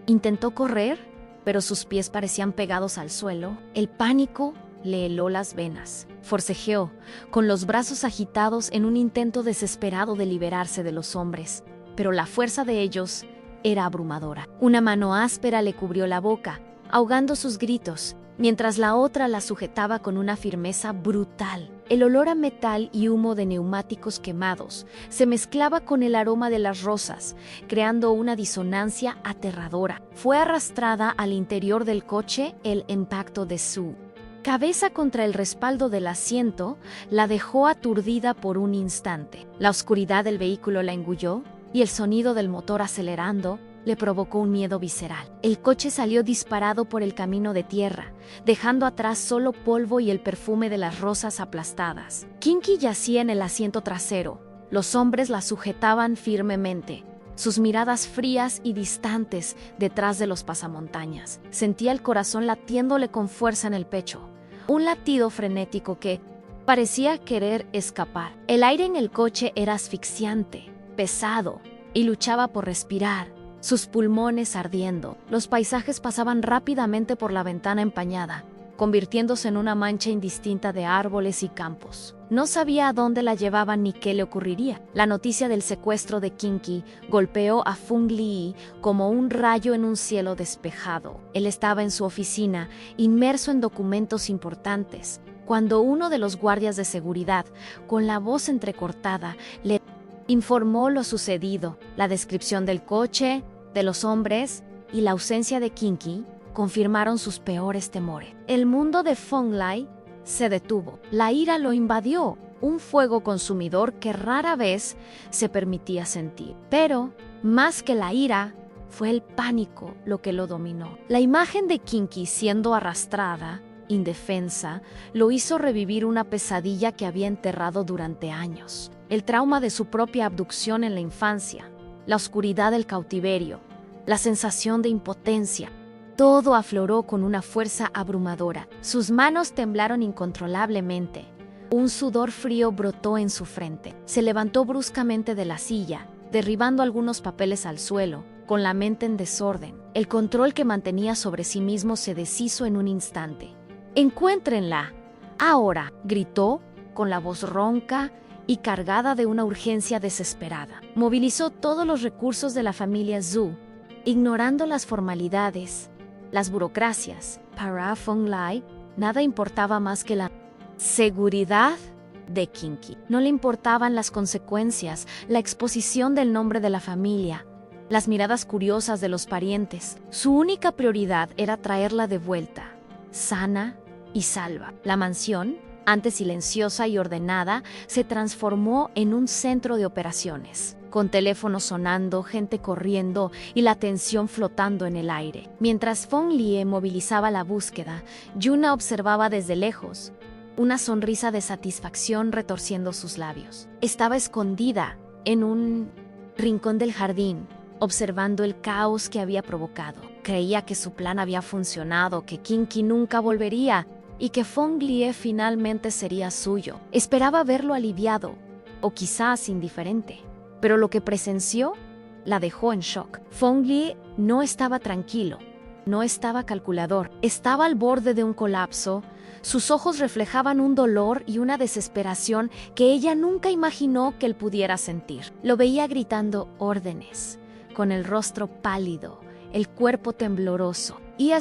Intentó correr, pero sus pies parecían pegados al suelo. El pánico le heló las venas. Forcejeó, con los brazos agitados en un intento desesperado de liberarse de los hombres, pero la fuerza de ellos era abrumadora. Una mano áspera le cubrió la boca, ahogando sus gritos, mientras la otra la sujetaba con una firmeza brutal. El olor a metal y humo de neumáticos quemados se mezclaba con el aroma de las rosas, creando una disonancia aterradora. Fue arrastrada al interior del coche el impacto de su cabeza contra el respaldo del asiento la dejó aturdida por un instante. La oscuridad del vehículo la engulló y el sonido del motor acelerando le provocó un miedo visceral. El coche salió disparado por el camino de tierra, dejando atrás solo polvo y el perfume de las rosas aplastadas. Kinky yacía en el asiento trasero. Los hombres la sujetaban firmemente, sus miradas frías y distantes detrás de los pasamontañas. Sentía el corazón latiéndole con fuerza en el pecho, un latido frenético que parecía querer escapar. El aire en el coche era asfixiante, pesado, y luchaba por respirar, sus pulmones ardiendo. Los paisajes pasaban rápidamente por la ventana empañada, convirtiéndose en una mancha indistinta de árboles y campos. No sabía a dónde la llevaban ni qué le ocurriría. La noticia del secuestro de Kinky golpeó a Fung Lee como un rayo en un cielo despejado. Él estaba en su oficina, inmerso en documentos importantes, cuando uno de los guardias de seguridad, con la voz entrecortada, le informó lo sucedido. La descripción del coche, de los hombres y la ausencia de Kinky confirmaron sus peores temores. El mundo de Fong Lai se detuvo. La ira lo invadió, un fuego consumidor que rara vez se permitía sentir. Pero, más que la ira, fue el pánico lo que lo dominó. La imagen de Kinky siendo arrastrada, indefensa, lo hizo revivir una pesadilla que había enterrado durante años. El trauma de su propia abducción en la infancia, la oscuridad del cautiverio, la sensación de impotencia. Todo afloró con una fuerza abrumadora. Sus manos temblaron incontrolablemente. Un sudor frío brotó en su frente. Se levantó bruscamente de la silla, derribando algunos papeles al suelo, con la mente en desorden. El control que mantenía sobre sí mismo se deshizo en un instante. «¡Encuéntrenla! ¡Ahora!», gritó, con la voz ronca y cargada de una urgencia desesperada. Movilizó todos los recursos de la familia Zhu, ignorando las formalidades, las burocracias. Para Fong Lai, nada importaba más que la seguridad de Kinky. No le importaban las consecuencias, la exposición del nombre de la familia, las miradas curiosas de los parientes. Su única prioridad era traerla de vuelta, sana y salva. La mansión, antes silenciosa y ordenada, se transformó en un centro de operaciones, con teléfonos sonando, gente corriendo y la tensión flotando en el aire. Mientras Fong Lie movilizaba la búsqueda, Yuna observaba desde lejos, una sonrisa de satisfacción retorciendo sus labios. Estaba escondida en un rincón del jardín, observando el caos que había provocado. Creía que su plan había funcionado, que Kinky nunca volvería y que Fong Lie finalmente sería suyo. Esperaba verlo aliviado, o quizás indiferente. Pero lo que presenció la dejó en shock. Fong Lie no estaba tranquilo, no estaba calculador, estaba al borde de un colapso. Sus ojos reflejaban un dolor y una desesperación que ella nunca imaginó que él pudiera sentir. Lo veía gritando órdenes, con el rostro pálido, el cuerpo tembloroso. Y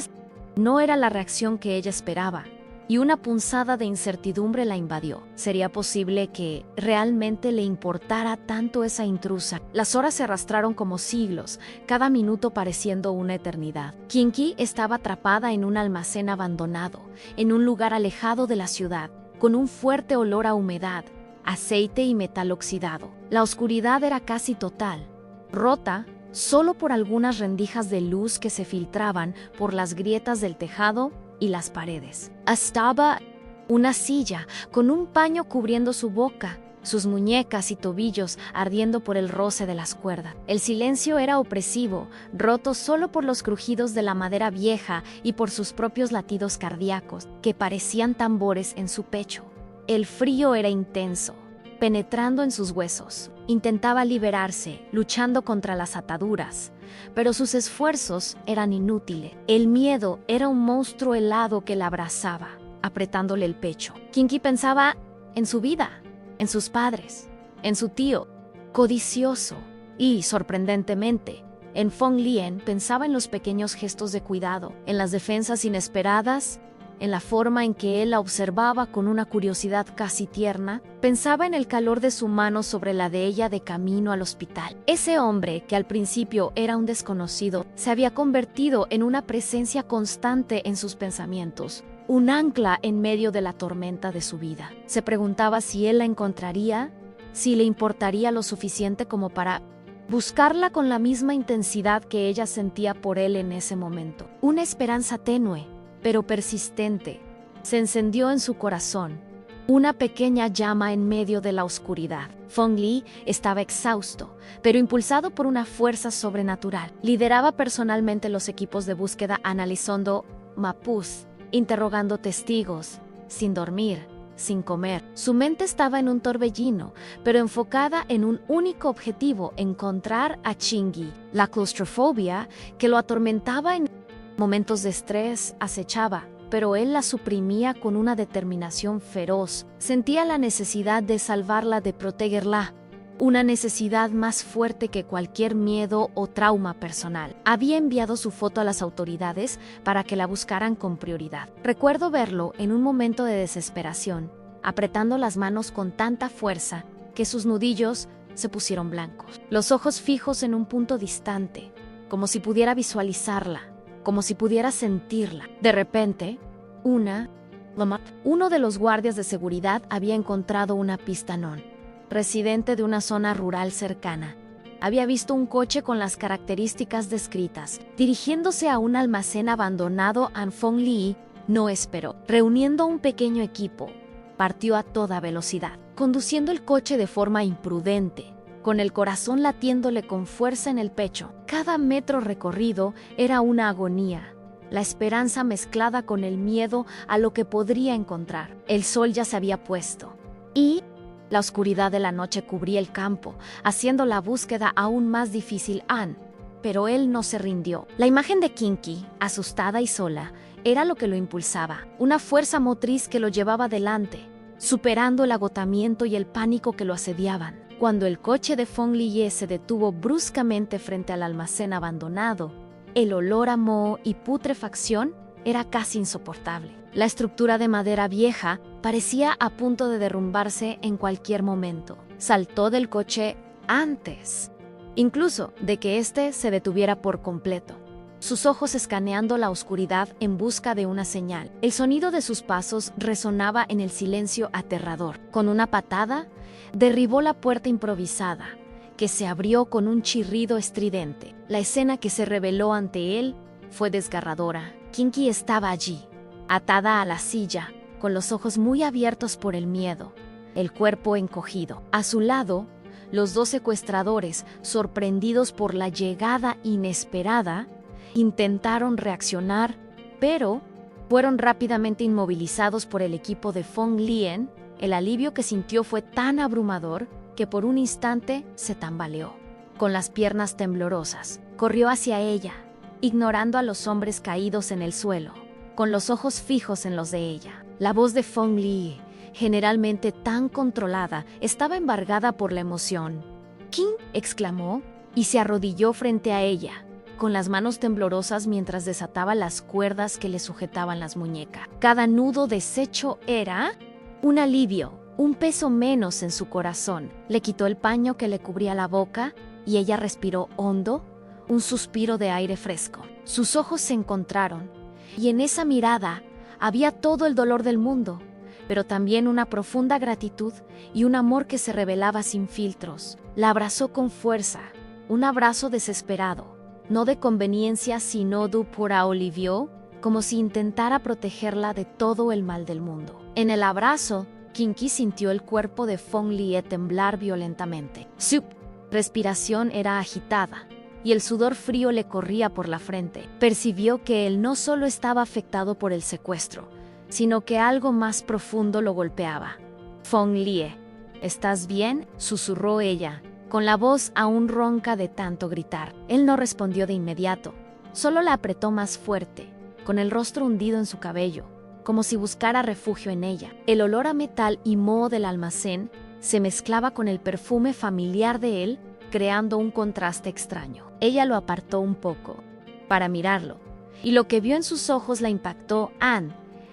no era la reacción que ella esperaba, y una punzada de incertidumbre la invadió. ¿Sería posible que realmente le importara tanto esa intrusa? Las horas se arrastraron como siglos, cada minuto pareciendo una eternidad. Kinky estaba atrapada en un almacén abandonado, en un lugar alejado de la ciudad, con un fuerte olor a humedad, aceite y metal oxidado. La oscuridad era casi total, rota solo por algunas rendijas de luz que se filtraban por las grietas del tejado y las paredes. Estaba una silla con un paño cubriendo su boca, sus muñecas y tobillos ardiendo por el roce de las cuerdas. El silencio era opresivo, roto solo por los crujidos de la madera vieja y por sus propios latidos cardíacos, que parecían tambores en su pecho. El frío era intenso, penetrando en sus huesos. Intentaba liberarse, luchando contra las ataduras, pero sus esfuerzos eran inútiles. El miedo era un monstruo helado que la abrazaba, apretándole el pecho. Kinky pensaba en su vida, en sus padres, en su tío, codicioso, y, sorprendentemente, en Fong Lien pensaba en los pequeños gestos de cuidado, en las defensas inesperadas, en la forma en que él la observaba con una curiosidad casi tierna. Pensaba en el calor de su mano sobre la de ella de camino al hospital. Ese hombre, que al principio era un desconocido, se había convertido en una presencia constante en sus pensamientos, un ancla en medio de la tormenta de su vida. Se preguntaba si él la encontraría, si le importaría lo suficiente como para buscarla con la misma intensidad que ella sentía por él en ese momento. Una esperanza tenue, pero persistente, se encendió en su corazón, una pequeña llama en medio de la oscuridad. Fong Li estaba exhausto, pero impulsado por una fuerza sobrenatural. Lideraba personalmente los equipos de búsqueda analizando mapús, interrogando testigos, sin dormir, sin comer. Su mente estaba en un torbellino, pero enfocada en un único objetivo: encontrar a Chingy. La claustrofobia que lo atormentaba en momentos de estrés acechaba, pero él la suprimía con una determinación feroz. Sentía la necesidad de salvarla, de protegerla, una necesidad más fuerte que cualquier miedo o trauma personal. Había enviado su foto a las autoridades para que la buscaran con prioridad. Recuerdo verlo en un momento de desesperación, apretando las manos con tanta fuerza que sus nudillos se pusieron blancos. Los ojos fijos en un punto distante, como si pudiera visualizarla, como si pudiera sentirla. De repente, uno de los guardias de seguridad había encontrado una pista residente de una zona rural cercana. Había visto un coche con las características descritas, dirigiéndose a un almacén abandonado. Fong Li no esperó. Reuniendo un pequeño equipo, partió a toda velocidad, conduciendo el coche de forma imprudente, con el corazón latiéndole con fuerza en el pecho. Cada metro recorrido era una agonía, la esperanza mezclada con el miedo a lo que podría encontrar. El sol ya se había puesto, y la oscuridad de la noche cubría el campo, haciendo la búsqueda aún más difícil. Pero él no se rindió. La imagen de Kinky, asustada y sola, era lo que lo impulsaba, una fuerza motriz que lo llevaba adelante, superando el agotamiento y el pánico que lo asediaban. Cuando el coche de Fong Li se detuvo bruscamente frente al almacén abandonado, el olor a moho y putrefacción era casi insoportable. La estructura de madera vieja parecía a punto de derrumbarse en cualquier momento. Saltó del coche antes, incluso de que éste se detuviera por completo, sus ojos escaneando la oscuridad en busca de una señal. El sonido de sus pasos resonaba en el silencio aterrador. Con una patada, derribó la puerta improvisada, que se abrió con un chirrido estridente. La escena que se reveló ante él fue desgarradora. Kinky estaba allí, atada a la silla, con los ojos muy abiertos por el miedo, el cuerpo encogido. A su lado, los dos secuestradores, sorprendidos por la llegada inesperada, intentaron reaccionar, pero fueron rápidamente inmovilizados por el equipo de Fong Lien. El alivio que sintió fue tan abrumador que por un instante se tambaleó. Con las piernas temblorosas, corrió hacia ella, ignorando a los hombres caídos en el suelo, con los ojos fijos en los de ella. La voz de Fong Li, generalmente tan controlada, estaba embargada por la emoción. «¿King?», exclamó, y se arrodilló frente a ella, con las manos temblorosas mientras desataba las cuerdas que le sujetaban las muñecas. Cada nudo deshecho era un alivio, un peso menos en su corazón. Le quitó el paño que le cubría la boca y ella respiró hondo, un suspiro de aire fresco. Sus ojos se encontraron y en esa mirada había todo el dolor del mundo, pero también una profunda gratitud y un amor que se revelaba sin filtros. La abrazó con fuerza, un abrazo desesperado, no de conveniencia sino du pour alivio, como si intentara protegerla de todo el mal del mundo. En el abrazo, Kinky sintió el cuerpo de Fong Lie temblar violentamente. Su respiración era agitada y el sudor frío le corría por la frente. Percibió que él no solo estaba afectado por el secuestro, sino que algo más profundo lo golpeaba. Fong Lie, ¿estás bien?, susurró ella, con la voz aún ronca de tanto gritar. Él no respondió de inmediato, solo la apretó más fuerte, con el rostro hundido en su cabello, como si buscara refugio en ella. El olor a metal y moho del almacén se mezclaba con el perfume familiar de él, creando un contraste extraño. Ella lo apartó un poco, para mirarlo, y lo que vio en sus ojos la impactó.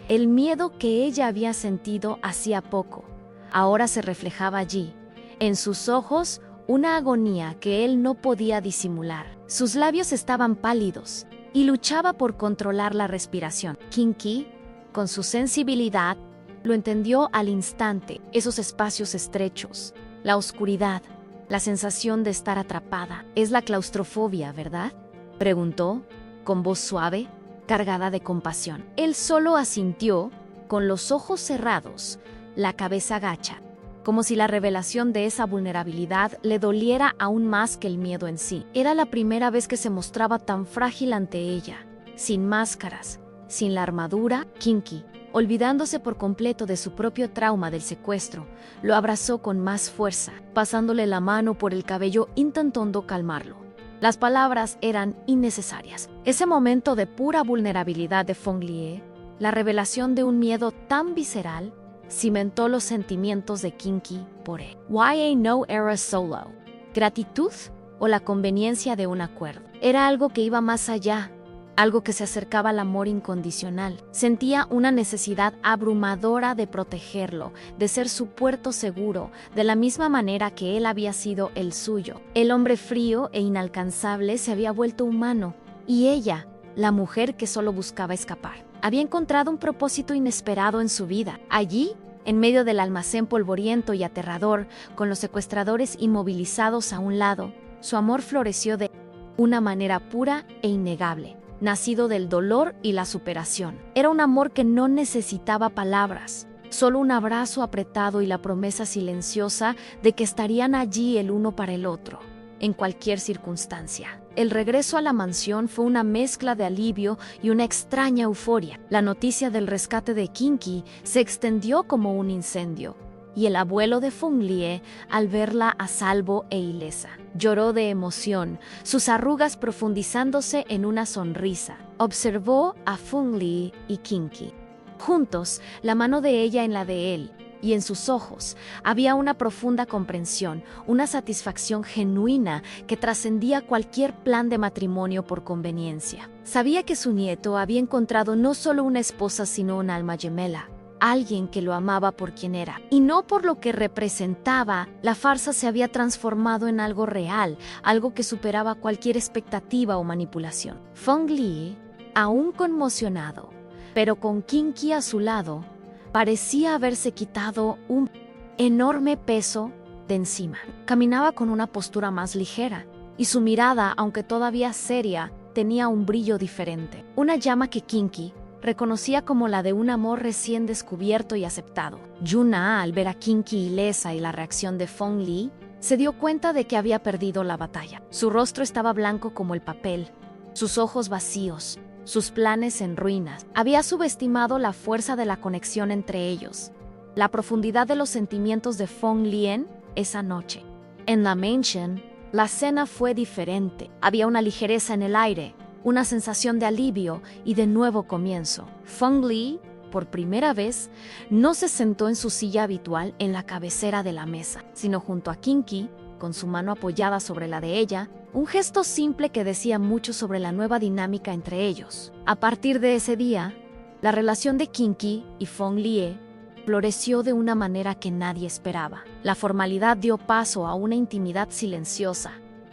El miedo que ella había sentido hacía poco, ahora se reflejaba allí. En sus ojos, una agonía que él no podía disimular. Sus labios estaban pálidos, y luchaba por controlar la respiración. Kinky, con su sensibilidad, lo entendió al instante. Esos espacios estrechos, la oscuridad, la sensación de estar atrapada. Es la claustrofobia, ¿verdad?, preguntó, con voz suave, cargada de compasión. Él solo asintió, con los ojos cerrados, la cabeza gacha, como si la revelación de esa vulnerabilidad le doliera aún más que el miedo en sí. Era la primera vez que se mostraba tan frágil ante ella, sin máscaras, sin la armadura. Kinky, olvidándose por completo de su propio trauma del secuestro, lo abrazó con más fuerza, pasándole la mano por el cabello intentando calmarlo. Las palabras eran innecesarias. Ese momento de pura vulnerabilidad de Fong Lie, la revelación de un miedo tan visceral, cimentó los sentimientos de Kinky por él. Why no era solo? ¿Gratitud o la conveniencia de un acuerdo? Era algo que iba más allá, algo que se acercaba al amor incondicional. Sentía una necesidad abrumadora de protegerlo, de ser su puerto seguro, de la misma manera que él había sido el suyo. El hombre frío e inalcanzable se había vuelto humano, y ella, la mujer que solo buscaba escapar, había encontrado un propósito inesperado en su vida. Allí, en medio del almacén polvoriento y aterrador, con los secuestradores inmovilizados a un lado, su amor floreció de una manera pura e innegable, nacido del dolor y la superación. Era un amor que no necesitaba palabras, solo un abrazo apretado y la promesa silenciosa de que estarían allí el uno para el otro, en cualquier circunstancia. El regreso a la mansión fue una mezcla de alivio y una extraña euforia. La noticia del rescate de Kinky se extendió como un incendio, y el abuelo de Fong Lie, al verla a salvo e ilesa, lloró de emoción, sus arrugas profundizándose en una sonrisa. Observó a Fong Lie y Kinky juntos, la mano de ella en la de él, y en sus ojos había una profunda comprensión, una satisfacción genuina que trascendía cualquier plan de matrimonio por conveniencia. Sabía que su nieto había encontrado no solo una esposa sino un alma gemela, alguien que lo amaba por quien era, y no por lo que representaba. La farsa se había transformado en algo real, algo que superaba cualquier expectativa o manipulación. Fong Lie, aún conmocionado, pero con Kinky a su lado, parecía haberse quitado un enorme peso de encima. Caminaba con una postura más ligera, y su mirada, aunque todavía seria, tenía un brillo diferente. Una llama que Kinky reconocía como la de un amor recién descubierto y aceptado. Yuna, al ver a Kinky ilesa y la reacción de Fong Lie, se dio cuenta de que había perdido la batalla. Su rostro estaba blanco como el papel, sus ojos vacíos, sus planes en ruinas. Había subestimado la fuerza de la conexión entre ellos, la profundidad de los sentimientos de Fong Lie esa noche. En la mansión, la cena fue diferente. Había una ligereza en el aire, una sensación de alivio y de nuevo comienzo. Fong Lie, por primera vez, no se sentó en su silla habitual en la cabecera de la mesa, sino junto a Kinky, con su mano apoyada sobre la de ella, un gesto simple que decía mucho sobre la nueva dinámica entre ellos. A partir de ese día, la relación de Kinky y Fong Lie floreció de una manera que nadie esperaba. La formalidad dio paso a una intimidad silenciosa,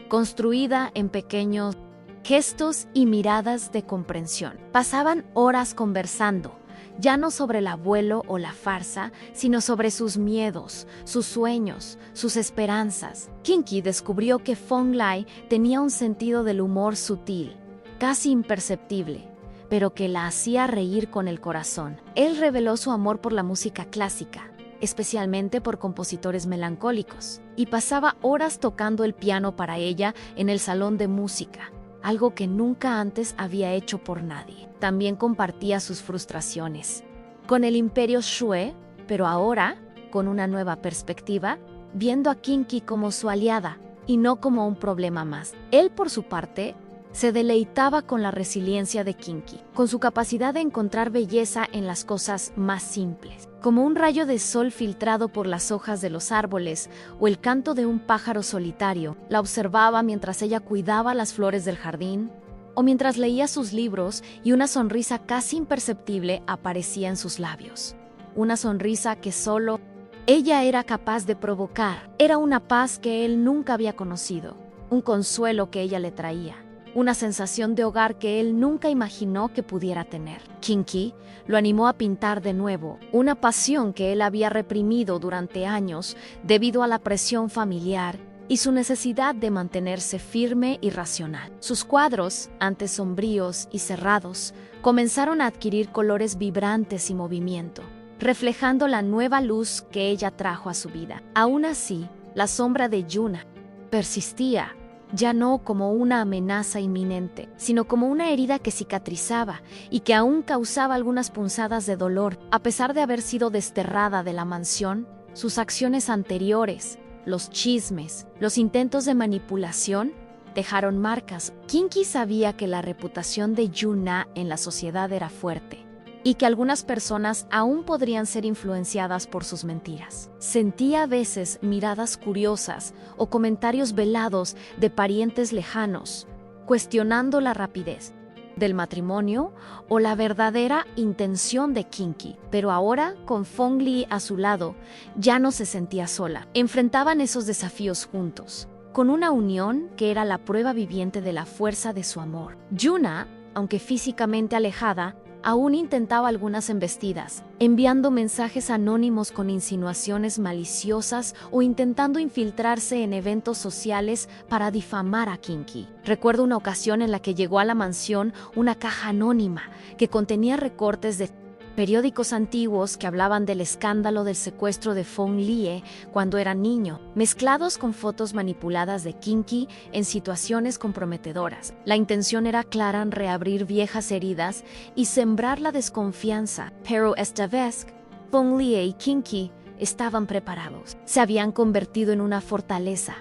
construida en pequeños gestos y miradas de comprensión. Pasaban horas conversando, ya no sobre el abuelo o la farsa, sino sobre sus miedos, sus sueños, sus esperanzas. Kinky descubrió que Phong Lai tenía un sentido del humor sutil, casi imperceptible, pero que la hacía reír con el corazón. Él reveló su amor por la música clásica, especialmente por compositores melancólicos, y pasaba horas tocando el piano para ella en el salón de música, algo que nunca antes había hecho por nadie. También compartía sus frustraciones con el imperio Shue, pero ahora, con una nueva perspectiva, viendo a Kinky como su aliada y no como un problema más. Él, por su parte, se deleitaba con la resiliencia de Kinky, con su capacidad de encontrar belleza en las cosas más simples, como un rayo de sol filtrado por las hojas de los árboles o el canto de un pájaro solitario. La observaba mientras ella cuidaba las flores del jardín o mientras leía sus libros, y una sonrisa casi imperceptible aparecía en sus labios. Una sonrisa que solo ella era capaz de provocar. Era una paz que él nunca había conocido, un consuelo que ella le traía, una sensación de hogar que él nunca imaginó que pudiera tener. Kinky lo animó a pintar de nuevo, una pasión que él había reprimido durante años debido a la presión familiar y su necesidad de mantenerse firme y racional. Sus cuadros, antes sombríos y cerrados, comenzaron a adquirir colores vibrantes y movimiento, reflejando la nueva luz que ella trajo a su vida. Aún así, la sombra de Yuna persistía, ya no como una amenaza inminente, sino como una herida que cicatrizaba y que aún causaba algunas punzadas de dolor. A pesar de haber sido desterrada de la mansión, sus acciones anteriores, los chismes, los intentos de manipulación, dejaron marcas. Kinky sabía que la reputación de Yuna en la sociedad era fuerte y que algunas personas aún podrían ser influenciadas por sus mentiras. Sentía a veces miradas curiosas o comentarios velados de parientes lejanos, cuestionando la rapidez del matrimonio o la verdadera intención de Kinky. Pero ahora, con Phong Li a su lado, ya no se sentía sola. Enfrentaban esos desafíos juntos, con una unión que era la prueba viviente de la fuerza de su amor. Yuna, aunque físicamente alejada, aún intentaba algunas embestidas, enviando mensajes anónimos con insinuaciones maliciosas o intentando infiltrarse en eventos sociales para difamar a Kinky. Recuerdo una ocasión en la que llegó a la mansión una caja anónima que contenía recortes de periódicos antiguos que hablaban del escándalo del secuestro de Phong Lie cuando era niño, mezclados con fotos manipuladas de Kinky en situaciones comprometedoras. La intención era clara: reabrir viejas heridas y sembrar la desconfianza. Pero esta vez, Phong Lie y Kinky estaban preparados. Se habían convertido en una fortaleza,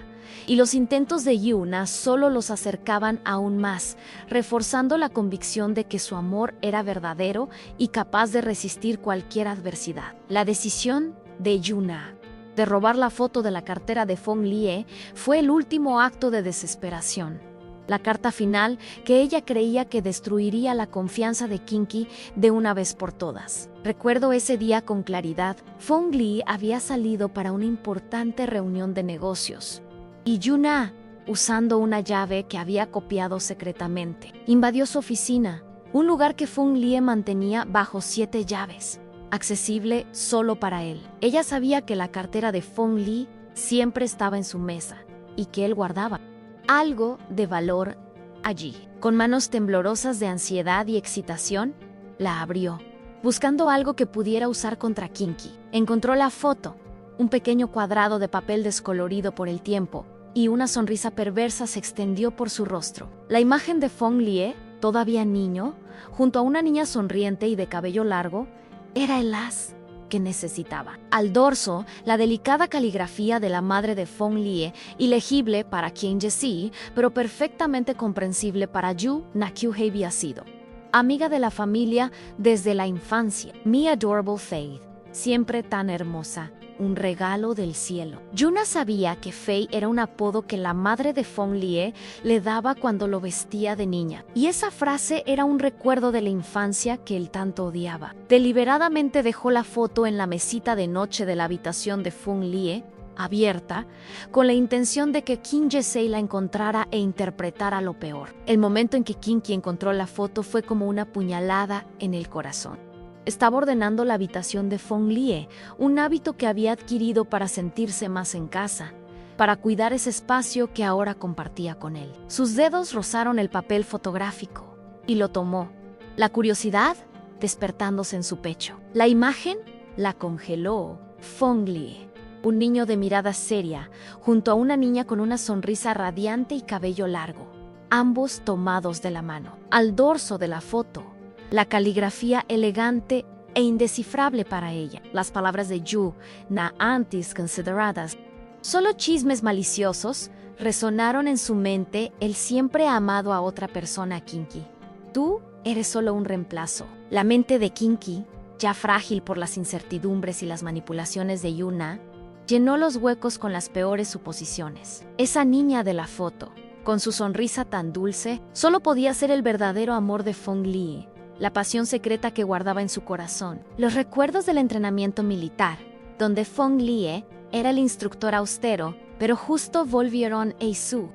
y los intentos de Yuna solo los acercaban aún más, reforzando la convicción de que su amor era verdadero y capaz de resistir cualquier adversidad. La decisión de Yuna de robar la foto de la cartera de Phong Lie fue el último acto de desesperación, la carta final que ella creía que destruiría la confianza de Kinky de una vez por todas. Recuerdo ese día con claridad. Phong Lie había salido para una importante reunión de negocios, y Yuna, usando una llave que había copiado secretamente, invadió su oficina, un lugar que Phong Lie mantenía bajo 7 llaves, accesible solo para él. Ella sabía que la cartera de Phong Lie siempre estaba en su mesa y que él guardaba algo de valor allí. Con manos temblorosas de ansiedad y excitación, la abrió, buscando algo que pudiera usar contra Kinky. Encontró la foto, un pequeño cuadrado de papel descolorido por el tiempo, y una sonrisa perversa se extendió por su rostro. La imagen de Phong Lie, todavía niño, junto a una niña sonriente y de cabello largo, era el as que necesitaba. Al dorso, la delicada caligrafía de la madre de Phong Lie, ilegible para Kim Ye-si, pero perfectamente comprensible para Yu Na-kyu había sido amiga de la familia desde la infancia. Mi adorable Faith, siempre tan hermosa, un regalo del cielo. Yuna sabía que Faye era un apodo que la madre de Phong Lie le daba cuando lo vestía de niña, y esa frase era un recuerdo de la infancia que él tanto odiaba. Deliberadamente dejó la foto en la mesita de noche de la habitación de Phong Lie, abierta, con la intención de que Kim Ye-sei la encontrara e interpretara lo peor. El momento en que Kinky encontró la foto fue como una puñalada en el corazón. Estaba ordenando la habitación de Fong Lie, un hábito que había adquirido para sentirse más en casa, para cuidar ese espacio que ahora compartía con él. Sus dedos rozaron el papel fotográfico y lo tomó, la curiosidad despertándose en su pecho. La imagen la congeló Fong Lie, un niño de mirada seria, junto a una niña con una sonrisa radiante y cabello largo, ambos tomados de la mano. Al dorso de la foto, la caligrafía elegante e indescifrable para ella, las palabras de Yu, na antes consideradas. Solo chismes maliciosos resonaron en su mente el siempre amado a otra persona Kinky. Tú eres solo un reemplazo. La mente de Kinky, ya frágil por las incertidumbres y las manipulaciones de Yuna, llenó los huecos con las peores suposiciones. Esa niña de la foto, con su sonrisa tan dulce, solo podía ser el verdadero amor de Fong Lie, la pasión secreta que guardaba en su corazón. Los recuerdos del entrenamiento militar, donde Fong Lie era el instructor austero, pero justo volvieron a su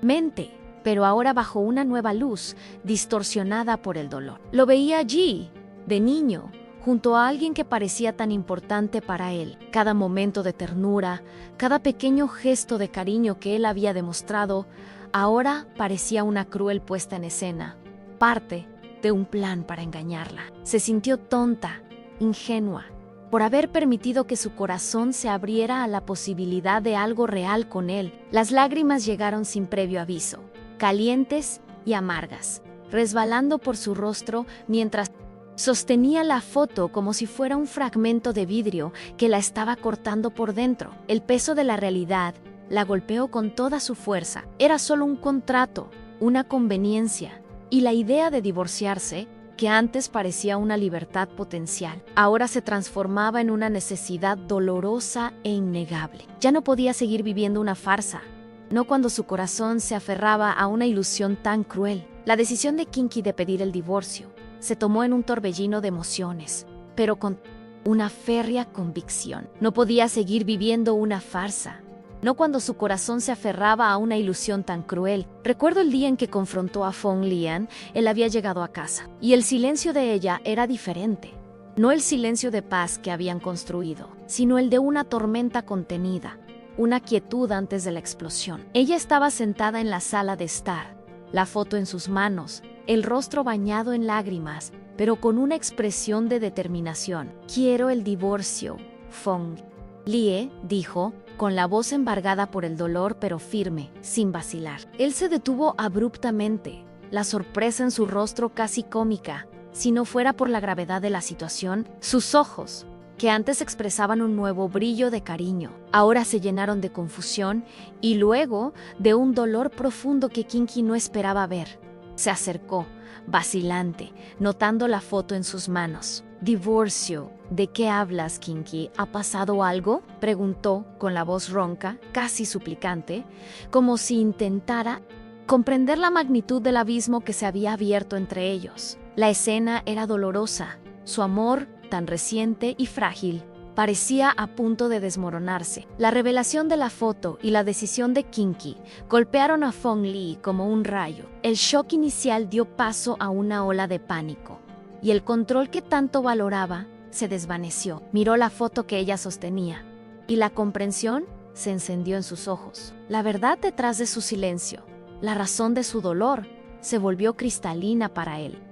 mente, pero ahora bajo una nueva luz, distorsionada por el dolor. Lo veía allí, de niño, junto a alguien que parecía tan importante para él. Cada momento de ternura, cada pequeño gesto de cariño que él había demostrado, ahora parecía una cruel puesta en escena, parte de un plan para engañarla. Se sintió tonta, ingenua, por haber permitido que su corazón se abriera a la posibilidad de algo real con él. Las lágrimas llegaron sin previo aviso, calientes y amargas, resbalando por su rostro mientras sostenía la foto como si fuera un fragmento de vidrio que la estaba cortando por dentro. El peso de la realidad la golpeó con toda su fuerza. Era solo un contrato, una conveniencia, y la idea de divorciarse, que antes parecía una libertad potencial, ahora se transformaba en una necesidad dolorosa e innegable. Ya no podía seguir viviendo una farsa, no cuando su corazón se aferraba a una ilusión tan cruel. La decisión de Kinky de pedir el divorcio se tomó en un torbellino de emociones, pero con una férrea convicción. No podía seguir viviendo una farsa, no cuando su corazón se aferraba a una ilusión tan cruel. Recuerdo el día en que confrontó a Fong Lian. Él había llegado a casa, y el silencio de ella era diferente. No el silencio de paz que habían construido, sino el de una tormenta contenida, una quietud antes de la explosión. Ella estaba sentada en la sala de estar, la foto en sus manos, el rostro bañado en lágrimas, pero con una expresión de determinación. «Quiero el divorcio, Fong Lie», dijo, con la voz embargada por el dolor pero firme, sin vacilar. Él se detuvo abruptamente, la sorpresa en su rostro casi cómica. Si no fuera por la gravedad de la situación, sus ojos, que antes expresaban un nuevo brillo de cariño, ahora se llenaron de confusión y luego de un dolor profundo que Kinky no esperaba ver. Se acercó, vacilante, notando la foto en sus manos. «Divorcio. ¿De qué hablas, Kinky? ¿Ha pasado algo?», preguntó con la voz ronca, casi suplicante, como si intentara comprender la magnitud del abismo que se había abierto entre ellos. La escena era dolorosa. Su amor, tan reciente y frágil, parecía a punto de desmoronarse. La revelación de la foto y la decisión de Kinky golpearon a Fong Lie como un rayo. El shock inicial dio paso a una ola de pánico, y el control que tanto valoraba se desvaneció. Miró la foto que ella sostenía, y la comprensión se encendió en sus ojos. La verdad detrás de su silencio, la razón de su dolor, se volvió cristalina para él.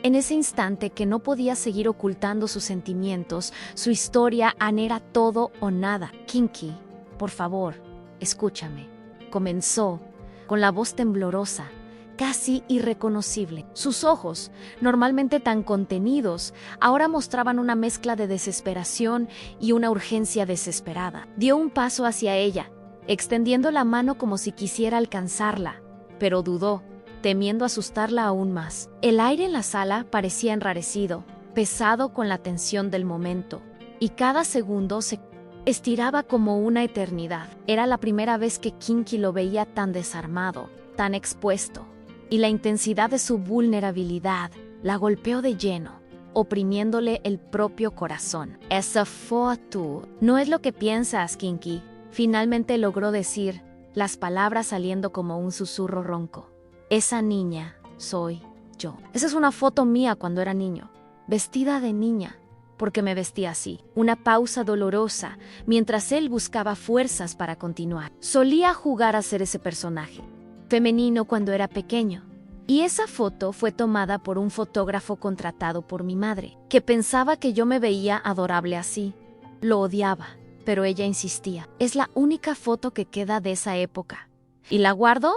En ese instante que no podía seguir ocultando sus sentimientos, su historia era todo o nada. «Kinky, por favor, escúchame», comenzó, con la voz temblorosa, casi irreconocible. Sus ojos, normalmente tan contenidos, ahora mostraban una mezcla de desesperación y una urgencia desesperada. Dio un paso hacia ella, extendiendo la mano como si quisiera alcanzarla, pero dudó, temiendo asustarla aún más. El aire en la sala parecía enrarecido, pesado con la tensión del momento, y cada segundo se estiraba como una eternidad. Era la primera vez que Kinky lo veía tan desarmado, tan expuesto, y la intensidad de su vulnerabilidad la golpeó de lleno, oprimiéndole el propio corazón. «Esa foto no es lo que piensas, Kinky», finalmente logró decir, las palabras saliendo como un susurro ronco. «Esa niña soy yo. Esa es una foto mía cuando era niño. vestida de niña, porque me vestía así. Una pausa dolorosa, mientras él buscaba fuerzas para continuar. Solía jugar a ser ese personaje, femenino cuando era pequeño. Y esa foto fue tomada por un fotógrafo contratado por mi madre, que pensaba que yo me veía adorable así. Lo odiaba, pero ella insistía. Es la única foto que queda de esa época. Y la guardo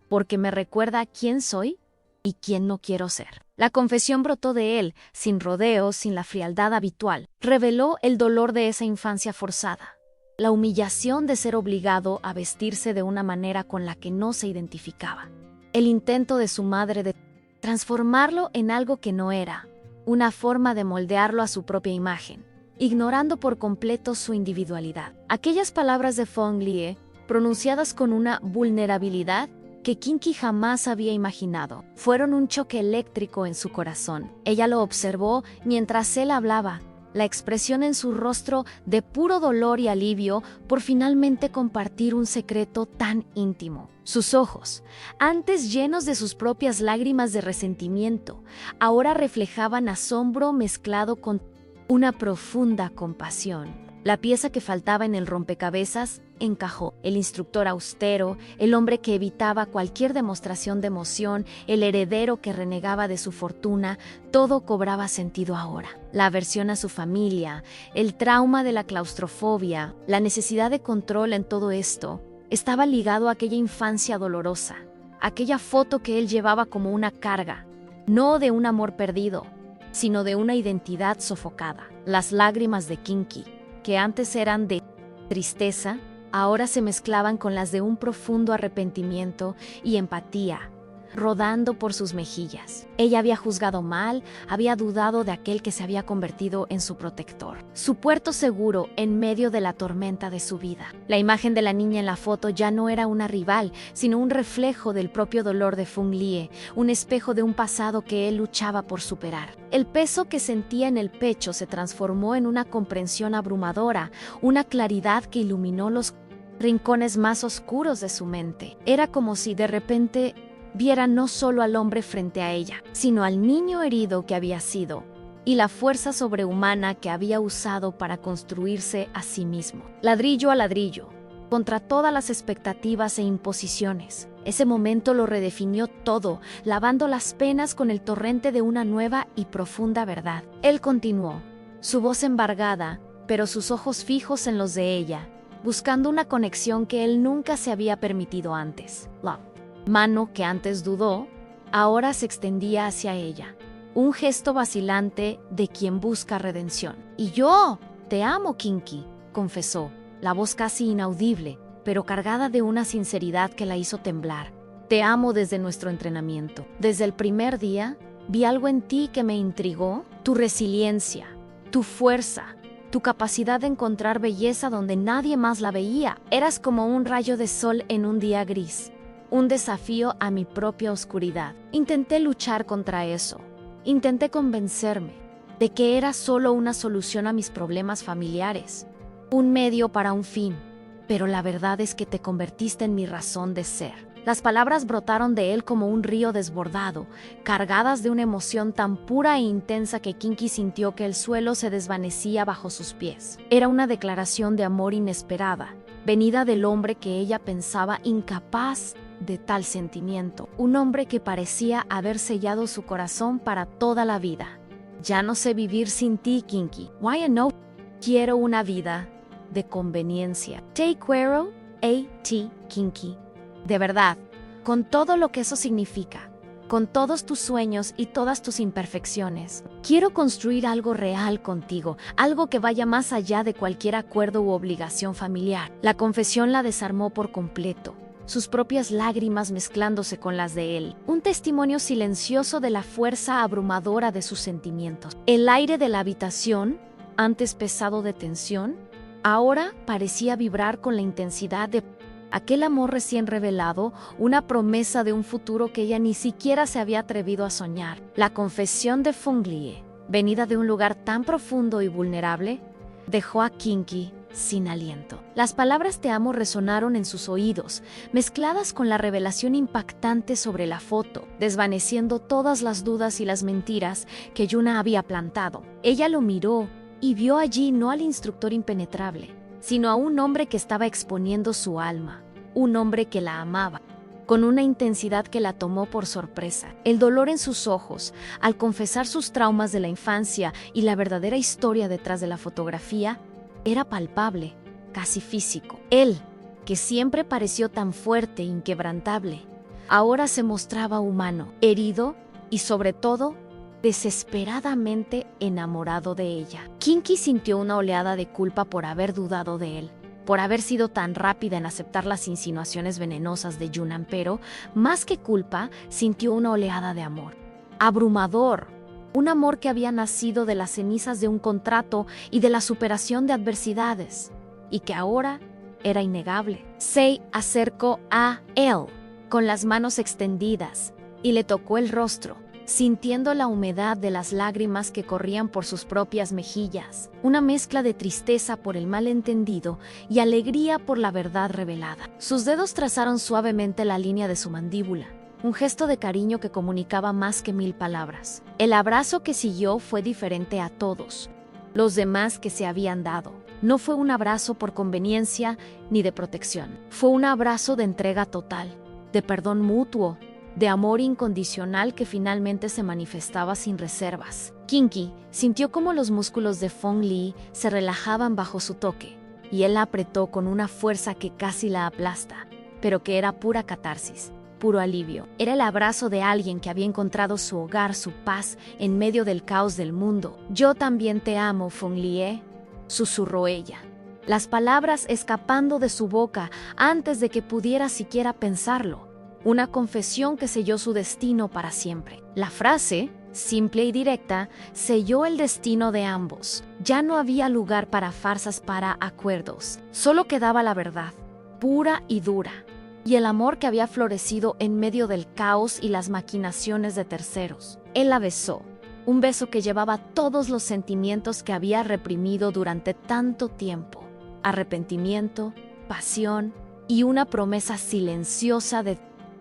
porque me recuerda quién soy y quién no quiero ser. La confesión brotó de él, sin rodeos, sin la frialdad habitual. Reveló el dolor de esa infancia forzada, la humillación de ser obligado a vestirse de una manera con la que no se identificaba. El intento de su madre de transformarlo en algo que no era, una forma de moldearlo a su propia imagen, ignorando por completo su individualidad. Aquellas palabras de Phong Lie, pronunciadas con una vulnerabilidad que Kinky jamás había imaginado, fueron un choque eléctrico en su corazón. Ella lo observó mientras él hablaba, la expresión en su rostro de puro dolor y alivio por finalmente compartir un secreto tan íntimo. Sus ojos, antes llenos de sus propias lágrimas de resentimiento, ahora reflejaban asombro mezclado con una profunda compasión. La pieza que faltaba en el rompecabezas encajó. El instructor austero, el hombre que evitaba cualquier demostración de emoción, el heredero que renegaba de su fortuna, todo cobraba sentido ahora. La aversión a su familia, el trauma de la claustrofobia, la necesidad de control en todo esto, estaba ligado a aquella infancia dolorosa, aquella foto que él llevaba como una carga, no de un amor perdido, sino de una identidad sofocada. Las lágrimas de Kinky, que antes eran de tristeza, ahora se mezclaban con las de un profundo arrepentimiento y empatía, rodando por sus mejillas. Ella había juzgado mal, había dudado de aquel que se había convertido en su protector, su puerto seguro en medio de la tormenta de su vida. La imagen de la niña en la foto ya no era una rival, sino un reflejo del propio dolor de Phong Lie, un espejo de un pasado que él luchaba por superar. El peso que sentía en el pecho se transformó en una comprensión abrumadora, una claridad que iluminó los rincones más oscuros de su mente. Era como si de repente viera no solo al hombre frente a ella, sino al niño herido que había sido, y la fuerza sobrehumana que había usado para construirse a sí mismo. Ladrillo a ladrillo, contra todas las expectativas e imposiciones. Ese momento lo redefinió todo, lavando las penas con el torrente de una nueva y profunda verdad. Él continuó, su voz embargada, pero sus ojos fijos en los de ella, buscando una conexión que él nunca se había permitido antes. La mano que antes dudó, ahora se extendía hacia ella. Un gesto vacilante de quien busca redención. Y yo te amo, Kinky, confesó, la voz casi inaudible, pero cargada de una sinceridad que la hizo temblar. Te amo desde nuestro entrenamiento. Desde el primer día, vi algo en ti que me intrigó, tu resiliencia, tu fuerza, tu capacidad de encontrar belleza donde nadie más la veía. Eras como un rayo de sol en un día gris. Un desafío a mi propia oscuridad. Intenté luchar contra eso. Intenté convencerme de que era solo una solución a mis problemas familiares, un medio para un fin. Pero la verdad es que te convertiste en mi razón de ser. Las palabras brotaron de él como un río desbordado, cargadas de una emoción tan pura e intensa que Kinky sintió que el suelo se desvanecía bajo sus pies. Era una declaración de amor inesperada, venida del hombre que ella pensaba incapaz de tal sentimiento, un hombre que parecía haber sellado su corazón para toda la vida. Ya no sé vivir sin ti, Kinky. Why no? Quiero una vida de conveniencia. Te quiero, A.T. Kinky. De verdad, con todo lo que eso significa, con todos tus sueños y todas tus imperfecciones, quiero construir algo real contigo, algo que vaya más allá de cualquier acuerdo u obligación familiar. La confesión la desarmó por completo, sus propias lágrimas mezclándose con las de él, un testimonio silencioso de la fuerza abrumadora de sus sentimientos. El aire de la habitación, antes pesado de tensión, ahora parecía vibrar con la intensidad de aquel amor recién revelado, una promesa de un futuro que ella ni siquiera se había atrevido a soñar. La confesión de Phong Lie, venida de un lugar tan profundo y vulnerable, dejó a Kinky sin aliento. Las palabras te amo resonaron en sus oídos, mezcladas con la revelación impactante sobre la foto, desvaneciendo todas las dudas y las mentiras que Yuna había plantado. Ella lo miró y vio allí no al instructor impenetrable, sino a un hombre que estaba exponiendo su alma, un hombre que la amaba, con una intensidad que la tomó por sorpresa. El dolor en sus ojos, al confesar sus traumas de la infancia y la verdadera historia detrás de la fotografía, era palpable, casi físico. Él, que siempre pareció tan fuerte e inquebrantable, ahora se mostraba humano, herido y, sobre todo, desesperadamente enamorado de ella. Kinky sintió una oleada de culpa por haber dudado de él, por haber sido tan rápida en aceptar las insinuaciones venenosas de Yunan, pero, más que culpa, sintió una oleada de amor. Abrumador. Un amor que había nacido de las cenizas de un contrato y de la superación de adversidades, y que ahora era innegable. Se acercó a él, con las manos extendidas, y le tocó el rostro, sintiendo la humedad de las lágrimas que corrían por sus propias mejillas, una mezcla de tristeza por el malentendido y alegría por la verdad revelada. Sus dedos trazaron suavemente la línea de su mandíbula, un gesto de cariño que comunicaba más que 1000 palabras. El abrazo que siguió fue diferente a todos los demás que se habían dado. No fue un abrazo por conveniencia ni de protección. Fue un abrazo de entrega total, de perdón mutuo, de amor incondicional que finalmente se manifestaba sin reservas. Kinky sintió cómo los músculos de Phong Lee se relajaban bajo su toque, y él la apretó con una fuerza que casi la aplasta, pero que era pura catarsis, puro alivio. Era el abrazo de alguien que había encontrado su hogar, su paz, en medio del caos del mundo. «Yo también te amo, Phong Lee», susurró ella, las palabras escapando de su boca antes de que pudiera siquiera pensarlo. Una confesión que selló su destino para siempre. La frase, simple y directa, selló el destino de ambos. Ya no había lugar para farsas, para acuerdos. Solo quedaba la verdad, pura y dura, y el amor que había florecido en medio del caos y las maquinaciones de terceros. Él la besó, un beso que llevaba todos los sentimientos que había reprimido durante tanto tiempo: arrepentimiento, pasión y una promesa silenciosa de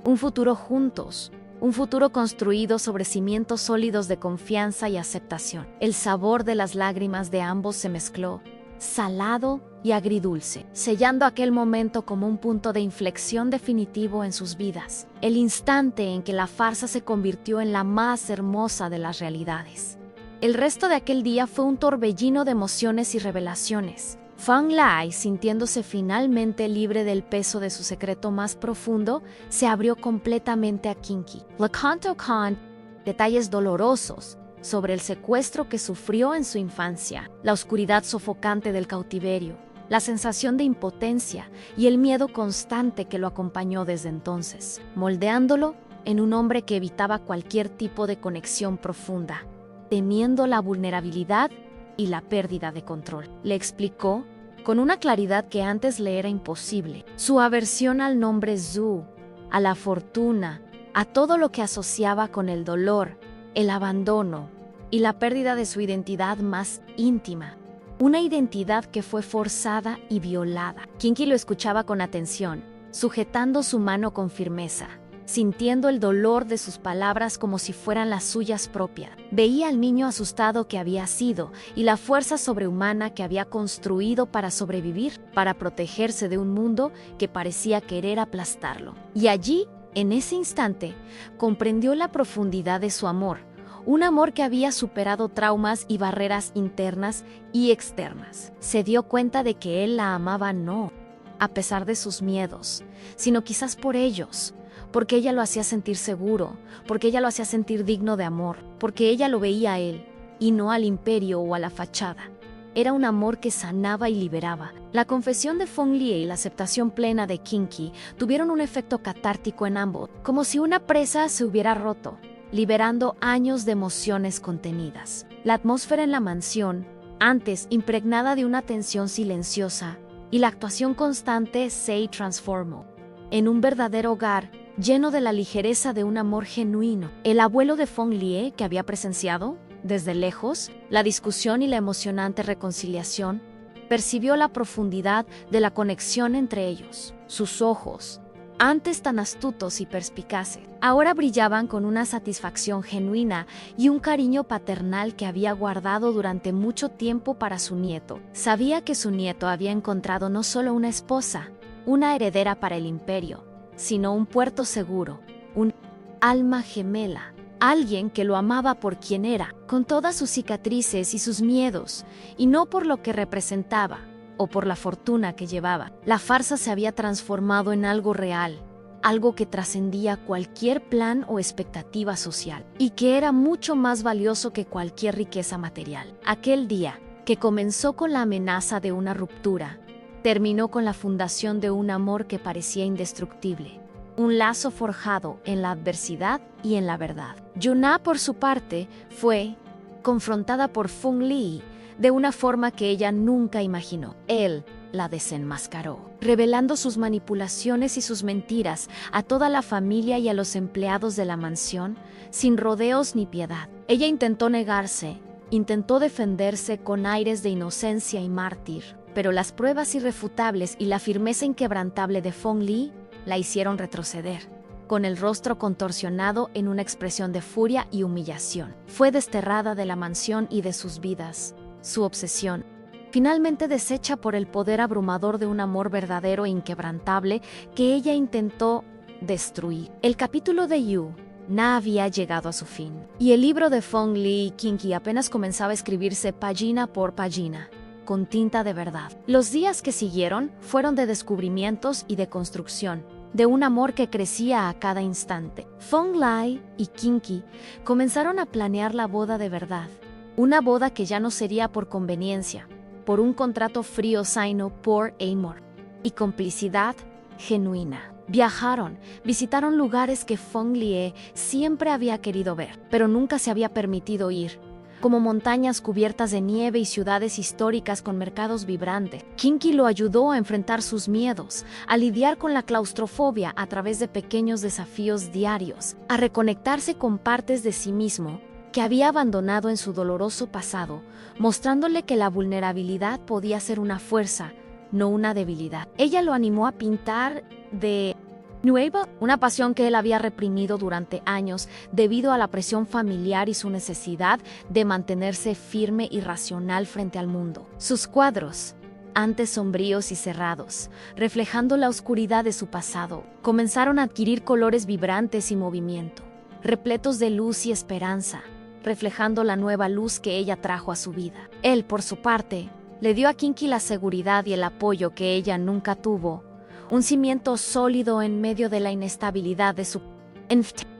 un futuro juntos, un futuro construido sobre cimientos sólidos de confianza y aceptación. El sabor de las lágrimas de ambos se mezcló, salado y agridulce, sellando aquel momento como un punto de inflexión definitivo en sus vidas, el instante en que la farsa se convirtió en la más hermosa de las realidades. El resto de aquel día fue un torbellino de emociones y revelaciones. Phong Lee, sintiéndose finalmente libre del peso de su secreto más profundo, se abrió completamente a Kinky. Le contó con detalles dolorosos sobre el secuestro que sufrió en su infancia, la oscuridad sofocante del cautiverio, la sensación de impotencia y el miedo constante que lo acompañó desde entonces, moldeándolo en un hombre que evitaba cualquier tipo de conexión profunda, temiendo la vulnerabilidad y la pérdida de control. Le explicó, con una claridad que antes le era imposible, su aversión al nombre Zhu, a la fortuna, a todo lo que asociaba con el dolor, el abandono y la pérdida de su identidad más íntima. Una identidad que fue forzada y violada. Kinky lo escuchaba con atención, sujetando su mano con firmeza, sintiendo el dolor de sus palabras como si fueran las suyas propias. Veía al niño asustado que había sido y la fuerza sobrehumana que había construido para sobrevivir, para protegerse de un mundo que parecía querer aplastarlo. Y allí, en ese instante, comprendió la profundidad de su amor, un amor que había superado traumas y barreras internas y externas. Se dio cuenta de que él la amaba no a pesar de sus miedos, sino quizás por ellos, porque ella lo hacía sentir seguro, porque ella lo hacía sentir digno de amor, porque ella lo veía a él, y no al imperio o a la fachada. Era un amor que sanaba y liberaba. La confesión de Phong Lee y la aceptación plena de Kinky tuvieron un efecto catártico en ambos, como si una presa se hubiera roto, liberando años de emociones contenidas. La atmósfera en la mansión, antes impregnada de una tensión silenciosa, y la actuación constante se transformó en un verdadero hogar lleno de la ligereza de un amor genuino. El abuelo de Phong Lee, que había presenciado, desde lejos, la discusión y la emocionante reconciliación, percibió la profundidad de la conexión entre ellos. Sus ojos, antes tan astutos y perspicaces, ahora brillaban con una satisfacción genuina y un cariño paternal que había guardado durante mucho tiempo para su nieto. Sabía que su nieto había encontrado no solo una esposa, una heredera para el imperio, sino un puerto seguro, un alma gemela, alguien que lo amaba por quien era, con todas sus cicatrices y sus miedos, y no por lo que representaba o por la fortuna que llevaba. La farsa se había transformado en algo real, algo que trascendía cualquier plan o expectativa social, y que era mucho más valioso que cualquier riqueza material. Aquel día, que comenzó con la amenaza de una ruptura, terminó con la fundación de un amor que parecía indestructible, un lazo forjado en la adversidad y en la verdad. Yuna, por su parte, fue confrontada por Feng Li de una forma que ella nunca imaginó. Él la desenmascaró, revelando sus manipulaciones y sus mentiras a toda la familia y a los empleados de la mansión, sin rodeos ni piedad. Ella intentó negarse, intentó defenderse con aires de inocencia y mártir, pero las pruebas irrefutables y la firmeza inquebrantable de Feng Li la hicieron retroceder, con el rostro contorsionado en una expresión de furia y humillación. Fue desterrada de la mansión y de sus vidas. Su obsesión, finalmente deshecha por el poder abrumador de un amor verdadero e inquebrantable que ella intentó destruir. El capítulo de Yu Na había llegado a su fin, y el libro de Feng Li y Kinky apenas comenzaba a escribirse página por página, con tinta de verdad. Los días que siguieron fueron de descubrimientos y de construcción, de un amor que crecía a cada instante. Feng Li y Kinky comenzaron a planear la boda de verdad, una boda que ya no sería por conveniencia, por un contrato frío sino por amor y complicidad genuina. Viajaron, visitaron lugares que Feng Li siempre había querido ver, pero nunca se había permitido ir, como montañas cubiertas de nieve y ciudades históricas con mercados vibrantes. Kinky lo ayudó a enfrentar sus miedos, a lidiar con la claustrofobia a través de pequeños desafíos diarios, a reconectarse con partes de sí mismo que había abandonado en su doloroso pasado, mostrándole que la vulnerabilidad podía ser una fuerza, no una debilidad. Ella lo animó a pintar de nuevo, una pasión que él había reprimido durante años debido a la presión familiar y su necesidad de mantenerse firme y racional frente al mundo. Sus cuadros, antes sombríos y cerrados, reflejando la oscuridad de su pasado, comenzaron a adquirir colores vibrantes y movimiento, repletos de luz y esperanza, reflejando la nueva luz que ella trajo a su vida. Él, por su parte, le dio a Kinky la seguridad y el apoyo que ella nunca tuvo, un cimiento sólido en medio de la inestabilidad de su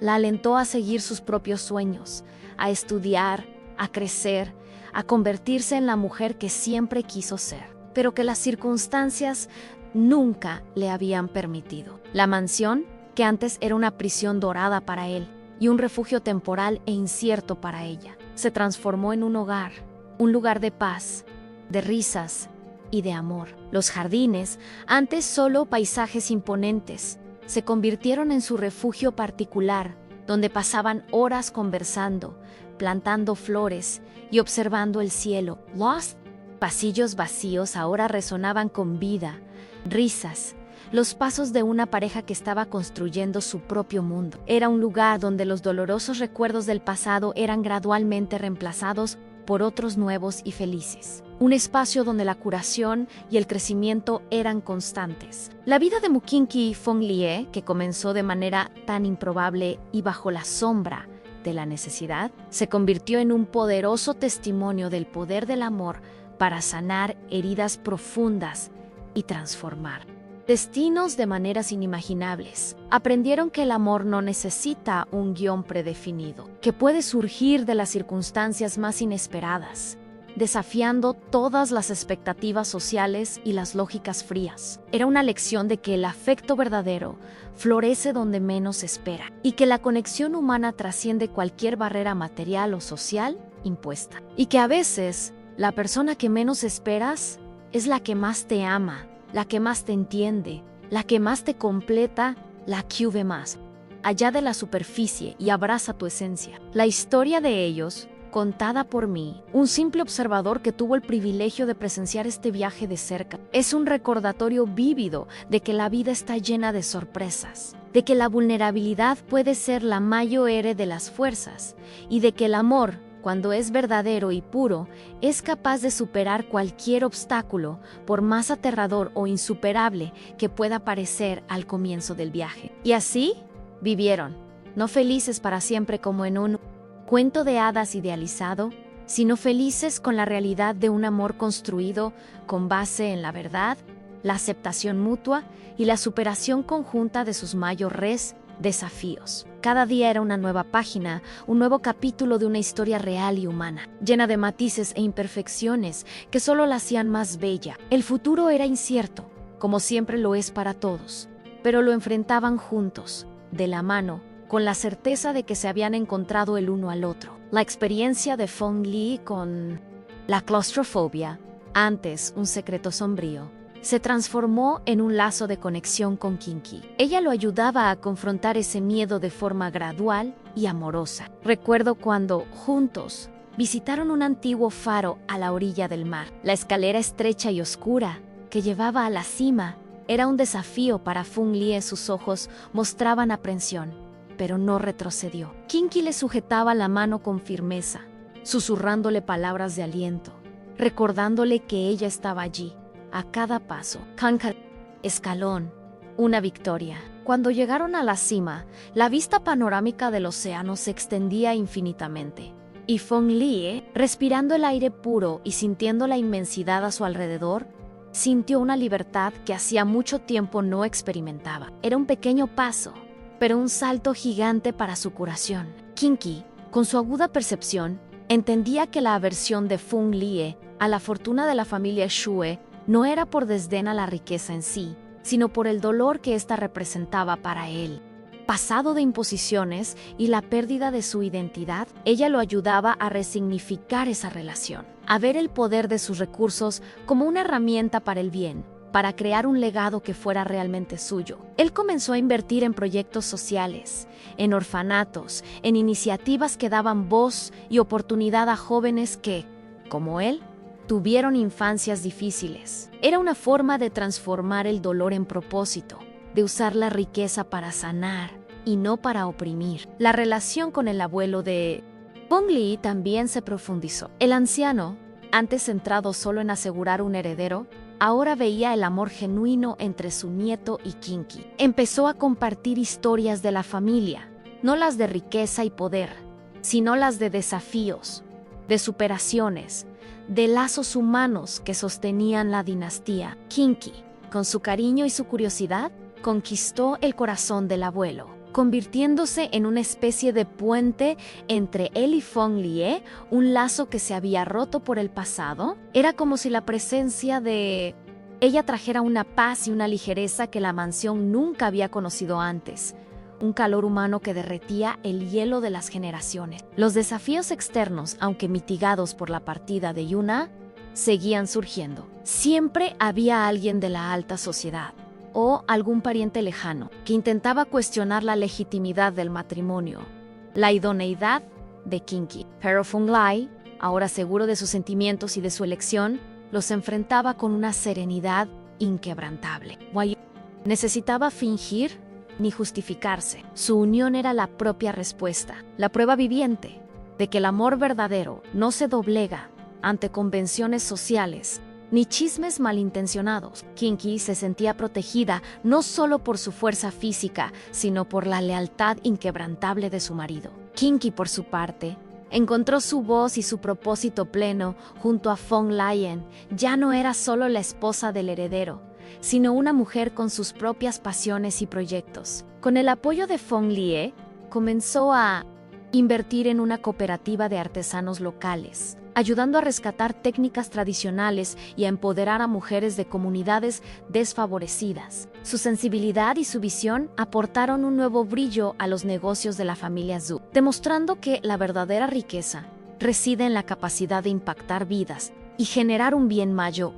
la alentó a seguir sus propios sueños, a estudiar, a crecer, a convertirse en la mujer que siempre quiso ser, pero que las circunstancias nunca le habían permitido. La mansión, que antes era una prisión dorada para él y un refugio temporal e incierto para ella, se transformó en un hogar, un lugar de paz, de risas y de amor. Los jardines, antes solo paisajes imponentes, se convirtieron en su refugio particular, donde pasaban horas conversando, plantando flores y observando el cielo. Los pasillos vacíos ahora resonaban con vida, risas, los pasos de una pareja que estaba construyendo su propio mundo. Era un lugar donde los dolorosos recuerdos del pasado eran gradualmente reemplazados por otros nuevos y felices. Un espacio donde la curación y el crecimiento eran constantes. La vida de Mukinki y Feng Li, que comenzó de manera tan improbable y bajo la sombra de la necesidad, se convirtió en un poderoso testimonio del poder del amor para sanar heridas profundas y transformar destinos de maneras inimaginables. Aprendieron que el amor no necesita un guión predefinido, que puede surgir de las circunstancias más inesperadas, desafiando todas las expectativas sociales y las lógicas frías. Era una lección de que el afecto verdadero florece donde menos se espera, y que la conexión humana trasciende cualquier barrera material o social impuesta. Y que a veces, la persona que menos esperas es la que más te ama, la que más te entiende, la que más te completa, la que ve más allá de la superficie y abraza tu esencia. La historia de ellos contada por mí, un simple observador que tuvo el privilegio de presenciar este viaje de cerca. Es un recordatorio vívido de que la vida está llena de sorpresas, de que la vulnerabilidad puede ser la mayor de las fuerzas y de que el amor, cuando es verdadero y puro, es capaz de superar cualquier obstáculo, por más aterrador o insuperable que pueda parecer al comienzo del viaje. Y así vivieron, no felices para siempre como en un cuento de hadas idealizado, sino felices con la realidad de un amor construido con base en la verdad, la aceptación mutua y la superación conjunta de sus mayores desafíos. Cada día era una nueva página, un nuevo capítulo de una historia real y humana, llena de matices e imperfecciones que solo la hacían más bella. El futuro era incierto, como siempre lo es para todos, pero lo enfrentaban juntos, de la mano, con la certeza de que se habían encontrado el uno al otro. La experiencia de Fong Li con la claustrofobia, antes un secreto sombrío, se transformó en un lazo de conexión con Kinky. Ella lo ayudaba a confrontar ese miedo de forma gradual y amorosa. Recuerdo cuando, juntos, visitaron un antiguo faro a la orilla del mar. La escalera estrecha y oscura que llevaba a la cima era un desafío para Fong Li. Sus ojos mostraban aprensión, pero no retrocedió. Kinky le sujetaba la mano con firmeza, susurrándole palabras de aliento, recordándole que ella estaba allí, a cada paso, cada escalón, una victoria. Cuando llegaron a la cima, la vista panorámica del océano se extendía infinitamente. Y Fong Li, respirando el aire puro y sintiendo la inmensidad a su alrededor, sintió una libertad que hacía mucho tiempo no experimentaba. Era un pequeño paso, pero un salto gigante para su curación. Kinky, con su aguda percepción, entendía que la aversión de Fong Li a la fortuna de la familia Xue no era por desdén a la riqueza en sí, sino por el dolor que ésta representaba para él. Pasado de imposiciones y la pérdida de su identidad, ella lo ayudaba a resignificar esa relación, a ver el poder de sus recursos como una herramienta para el bien, para crear un legado que fuera realmente suyo. Él comenzó a invertir en proyectos sociales, en orfanatos, en iniciativas que daban voz y oportunidad a jóvenes que, como él, tuvieron infancias difíciles. Era una forma de transformar el dolor en propósito, de usar la riqueza para sanar y no para oprimir. La relación con el abuelo de Fong Li también se profundizó. El anciano, antes centrado solo en asegurar un heredero, ahora veía el amor genuino entre su nieto y Kinky. Empezó a compartir historias de la familia, no las de riqueza y poder, sino las de desafíos, de superaciones, de lazos humanos que sostenían la dinastía. Kinky, con su cariño y su curiosidad, conquistó el corazón del abuelo, convirtiéndose en una especie de puente entre él y Fong Li, un lazo que se había roto por el pasado. Era como si la presencia de ella trajera una paz y una ligereza que la mansión nunca había conocido antes, un calor humano que derretía el hielo de las generaciones. Los desafíos externos, aunque mitigados por la partida de Yuna, seguían surgiendo. Siempre había alguien de la alta sociedad, o algún pariente lejano, que intentaba cuestionar la legitimidad del matrimonio, la idoneidad de Kinky. Pero Fong Li, ahora seguro de sus sentimientos y de su elección, los enfrentaba con una serenidad inquebrantable. Necesitaba fingir ni justificarse. Su unión era la propia respuesta, la prueba viviente de que el amor verdadero no se doblega ante convenciones sociales ni chismes malintencionados. Kinky se sentía protegida no solo por su fuerza física, sino por la lealtad inquebrantable de su marido. Kinky, por su parte, encontró su voz y su propósito pleno junto a Fong Li. Ya no era solo la esposa del heredero, sino una mujer con sus propias pasiones y proyectos. Con el apoyo de Fong Li, comenzó a invertir en una cooperativa de artesanos locales, ayudando a rescatar técnicas tradicionales y a empoderar a mujeres de comunidades desfavorecidas. Su sensibilidad y su visión aportaron un nuevo brillo a los negocios de la familia Zhu, demostrando que la verdadera riqueza reside en la capacidad de impactar vidas y generar un bien mayor,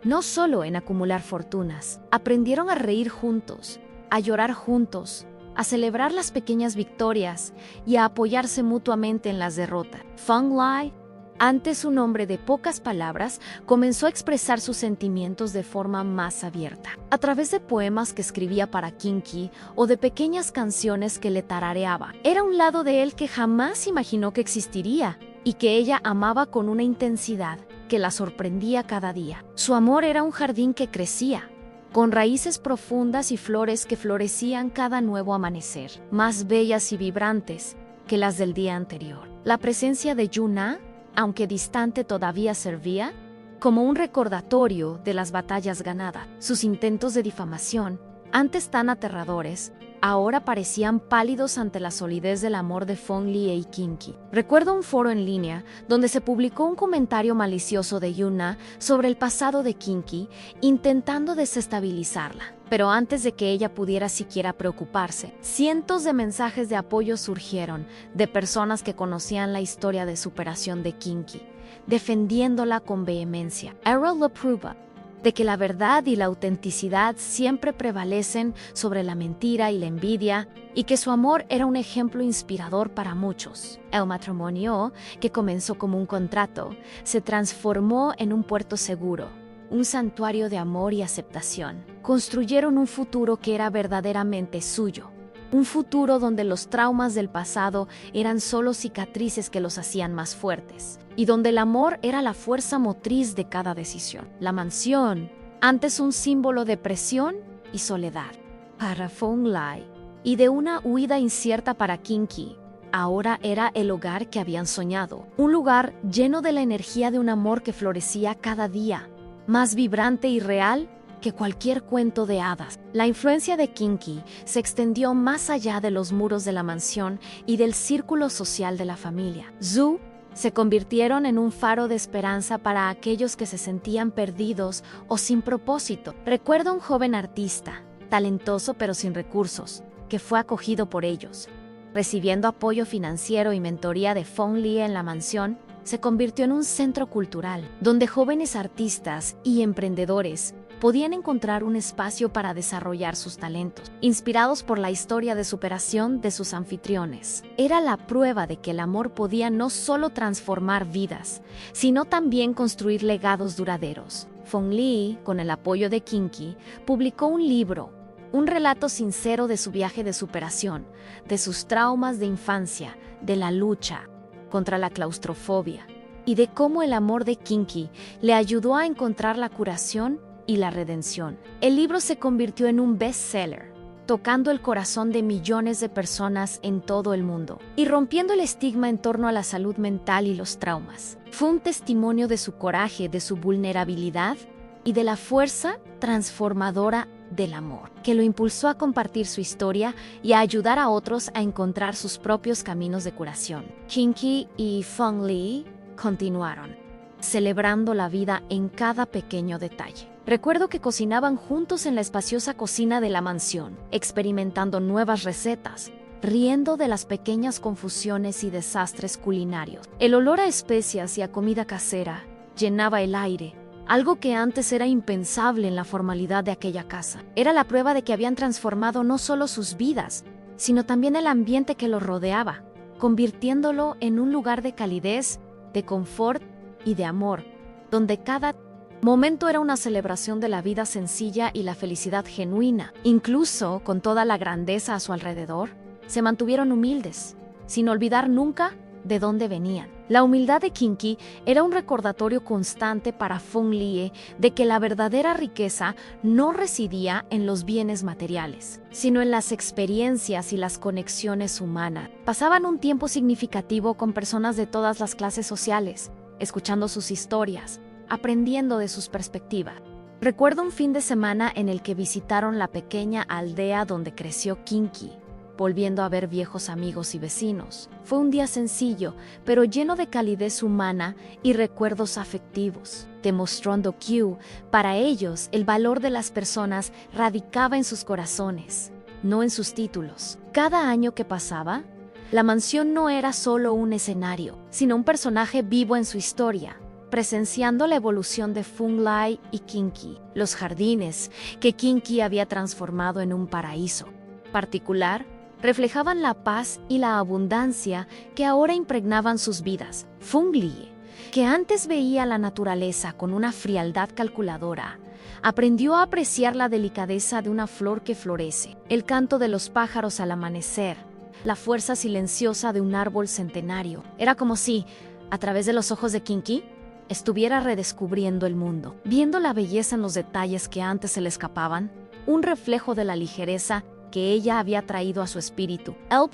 no solo en acumular fortunas. Aprendieron a reír juntos, a llorar juntos, a celebrar las pequeñas victorias y a apoyarse mutuamente en las derrotas. Feng Lei, antes un hombre de pocas palabras, comenzó a expresar sus sentimientos de forma más abierta, a través de poemas que escribía para Kinky o de pequeñas canciones que le tarareaba. Era un lado de él que jamás imaginó que existiría y que ella amaba con una intensidad que la sorprendía cada día. Su amor era un jardín que crecía, con raíces profundas y flores que florecían cada nuevo amanecer, más bellas y vibrantes que las del día anterior. La presencia de Yuna, aunque distante, todavía servía como un recordatorio de las batallas ganadas. Sus intentos de difamación, antes tan aterradores, ahora parecían pálidos ante la solidez del amor de Feng Lei y Kinky. Recuerdo un foro en línea donde se publicó un comentario malicioso de Yuna sobre el pasado de Kinky, intentando desestabilizarla. Pero antes de que ella pudiera siquiera preocuparse, cientos de mensajes de apoyo surgieron de personas que conocían la historia de superación de Kinky, defendiéndola con vehemencia. Errol lo prueba de que la verdad y la autenticidad siempre prevalecen sobre la mentira y la envidia, y que su amor era un ejemplo inspirador para muchos. El matrimonio, que comenzó como un contrato, se transformó en un puerto seguro, un santuario de amor y aceptación. Construyeron un futuro que era verdaderamente suyo, un futuro donde los traumas del pasado eran solo cicatrices que los hacían más fuertes, y donde el amor era la fuerza motriz de cada decisión. La mansión, antes un símbolo de presión y soledad para Feng Lei y de una huida incierta para Kinky, ahora era el hogar que habían soñado, un lugar lleno de la energía de un amor que florecía cada día, más vibrante y real que cualquier cuento de hadas. La influencia de Kinky se extendió más allá de los muros de la mansión y del círculo social de la familia. Zhu se convirtieron en un faro de esperanza para aquellos que se sentían perdidos o sin propósito. Recuerdo a un joven artista, talentoso pero sin recursos, que fue acogido por ellos. Recibiendo apoyo financiero y mentoría de Feng Lei en la mansión, se convirtió en un centro cultural, donde jóvenes artistas y emprendedores podían encontrar un espacio para desarrollar sus talentos, inspirados por la historia de superación de sus anfitriones. Era la prueba de que el amor podía no solo transformar vidas, sino también construir legados duraderos. Feng Lei, con el apoyo de Kinky, publicó un libro, un relato sincero de su viaje de superación, de sus traumas de infancia, de la lucha contra la claustrofobia, y de cómo el amor de Kinky le ayudó a encontrar la curación y la redención. El libro se convirtió en un bestseller, tocando el corazón de millones de personas en todo el mundo y rompiendo el estigma en torno a la salud mental y los traumas. Fue un testimonio de su coraje, de su vulnerabilidad y de la fuerza transformadora del amor, que lo impulsó a compartir su historia y a ayudar a otros a encontrar sus propios caminos de curación. Kinky y Feng Lei continuaron, celebrando la vida en cada pequeño detalle. Recuerdo que cocinaban juntos en la espaciosa cocina de la mansión, experimentando nuevas recetas, riendo de las pequeñas confusiones y desastres culinarios. El olor a especias y a comida casera llenaba el aire, algo que antes era impensable en la formalidad de aquella casa. Era la prueba de que habían transformado no solo sus vidas, sino también el ambiente que los rodeaba, convirtiéndolo en un lugar de calidez, de confort y de amor, donde cada momento era una celebración de la vida sencilla y la felicidad genuina. Incluso con toda la grandeza a su alrededor, se mantuvieron humildes, sin olvidar nunca de dónde venían. La humildad de Kinky era un recordatorio constante para Feng Lei de que la verdadera riqueza no residía en los bienes materiales, sino en las experiencias y las conexiones humanas. Pasaban un tiempo significativo con personas de todas las clases sociales, escuchando sus historias, aprendiendo de sus perspectivas. Recuerdo un fin de semana en el que visitaron la pequeña aldea donde creció Kinky, volviendo a ver viejos amigos y vecinos. Fue un día sencillo, pero lleno de calidez humana y recuerdos afectivos, demostrando que, para ellos, el valor de las personas radicaba en sus corazones, no en sus títulos. Cada año que pasaba, la mansión no era solo un escenario, sino un personaje vivo en su historia, presenciando la evolución de Feng Lei y Kinky, los jardines que Kinky había transformado en un paraíso. Particular, reflejaban la paz y la abundancia que ahora impregnaban sus vidas. Feng Lie, que antes veía la naturaleza con una frialdad calculadora, aprendió a apreciar la delicadeza de una flor que florece, el canto de los pájaros al amanecer, la fuerza silenciosa de un árbol centenario. Era como si, a través de los ojos de Kinky, estuviera redescubriendo el mundo, viendo la belleza en los detalles que antes se le escapaban, un reflejo de la ligereza que ella había traído a su espíritu. El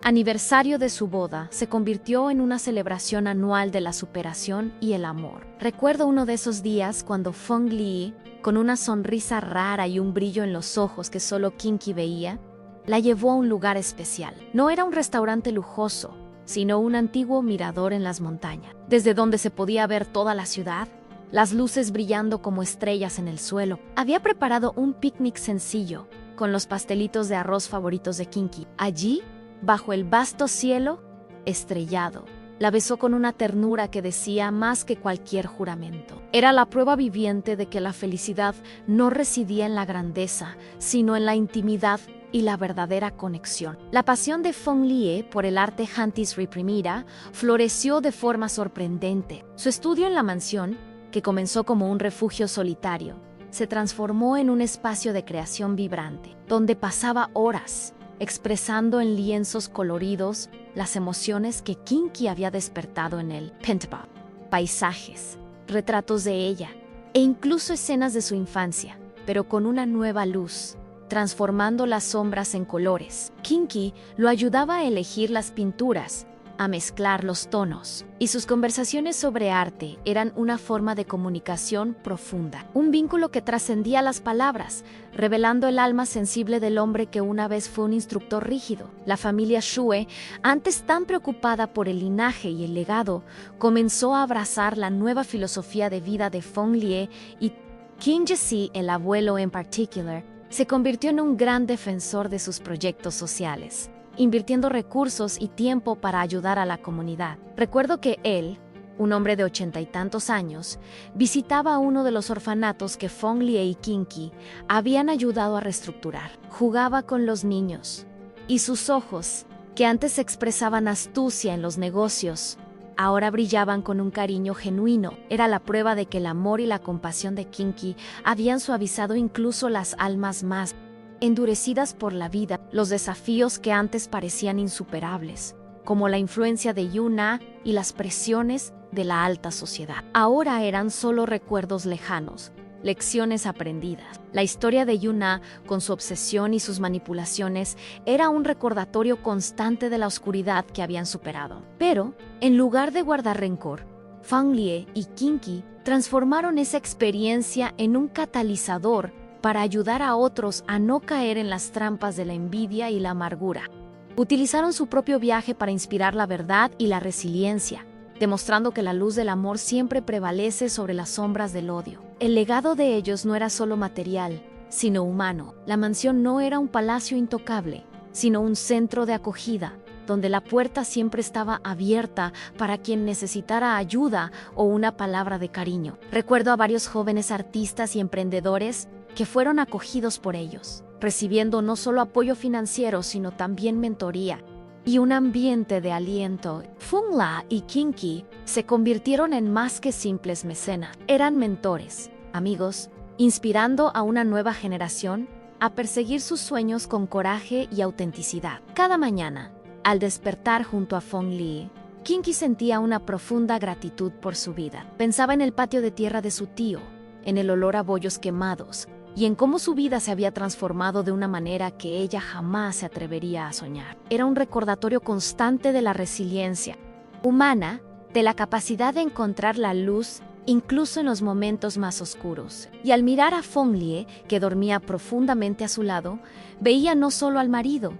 aniversario de su boda se convirtió en una celebración anual de la superación y el amor. Recuerdo uno de esos días cuando Feng Lie, con una sonrisa rara y un brillo en los ojos que solo Kinky veía, la llevó a un lugar especial. No era un restaurante lujoso, sino un antiguo mirador en las montañas, desde donde se podía ver toda la ciudad, las luces brillando como estrellas en el suelo. Había preparado un picnic sencillo, con los pastelitos de arroz favoritos de Kinky. Allí, bajo el vasto cielo estrellado, la besó con una ternura que decía más que cualquier juramento. Era la prueba viviente de que la felicidad no residía en la grandeza, sino en la intimidad y la verdadera conexión. La pasión de Feng Lie por el arte Hantis reprimida floreció de forma sorprendente. Su estudio en la mansión, que comenzó como un refugio solitario, se transformó en un espacio de creación vibrante, donde pasaba horas expresando en lienzos coloridos las emociones que Kinky había despertado en él. Pentapop, paisajes, retratos de ella e incluso escenas de su infancia, pero con una nueva luz, transformando las sombras en colores. Kinky lo ayudaba a elegir las pinturas, a mezclar los tonos, y sus conversaciones sobre arte eran una forma de comunicación profunda, un vínculo que trascendía las palabras, revelando el alma sensible del hombre que una vez fue un instructor rígido. La familia Xue, antes tan preocupada por el linaje y el legado, comenzó a abrazar la nueva filosofía de vida de Feng Lie, y Qin Jisi, el abuelo en particular, se convirtió en un gran defensor de sus proyectos sociales, invirtiendo recursos y tiempo para ayudar a la comunidad. Recuerdo que él, un hombre de 80 y tantos años, visitaba uno de los orfanatos que Feng Lie y Kinky habían ayudado a reestructurar. Jugaba con los niños, y sus ojos, que antes expresaban astucia en los negocios, ahora brillaban con un cariño genuino. Era la prueba de que el amor y la compasión de Kinky habían suavizado incluso las almas más endurecidas por la vida, los desafíos que antes parecían insuperables, como la influencia de Yuna y las presiones de la alta sociedad. Ahora eran solo recuerdos lejanos, lecciones aprendidas. La historia de Yuna, con su obsesión y sus manipulaciones, era un recordatorio constante de la oscuridad que habían superado. Pero, en lugar de guardar rencor, Feng Lie y Kinky transformaron esa experiencia en un catalizador para ayudar a otros a no caer en las trampas de la envidia y la amargura. Utilizaron su propio viaje para inspirar la verdad y la resiliencia, demostrando que la luz del amor siempre prevalece sobre las sombras del odio. El legado de ellos no era solo material, sino humano. La mansión no era un palacio intocable, sino un centro de acogida, donde la puerta siempre estaba abierta para quien necesitara ayuda o una palabra de cariño. Recuerdo a varios jóvenes artistas y emprendedores que fueron acogidos por ellos, recibiendo no solo apoyo financiero, sino también mentoría y un ambiente de aliento. Feng Lie y Kinky se convirtieron en más que simples mecenas. Eran mentores, amigos, inspirando a una nueva generación a perseguir sus sueños con coraje y autenticidad. Cada mañana, al despertar junto a Feng Lie, Kinky sentía una profunda gratitud por su vida. Pensaba en el patio de tierra de su tío, en el olor a bollos quemados, y en cómo su vida se había transformado de una manera que ella jamás se atrevería a soñar. Era un recordatorio constante de la resiliencia humana, de la capacidad de encontrar la luz incluso en los momentos más oscuros. Y al mirar a Feng Lie, que dormía profundamente a su lado, veía no solo al marido,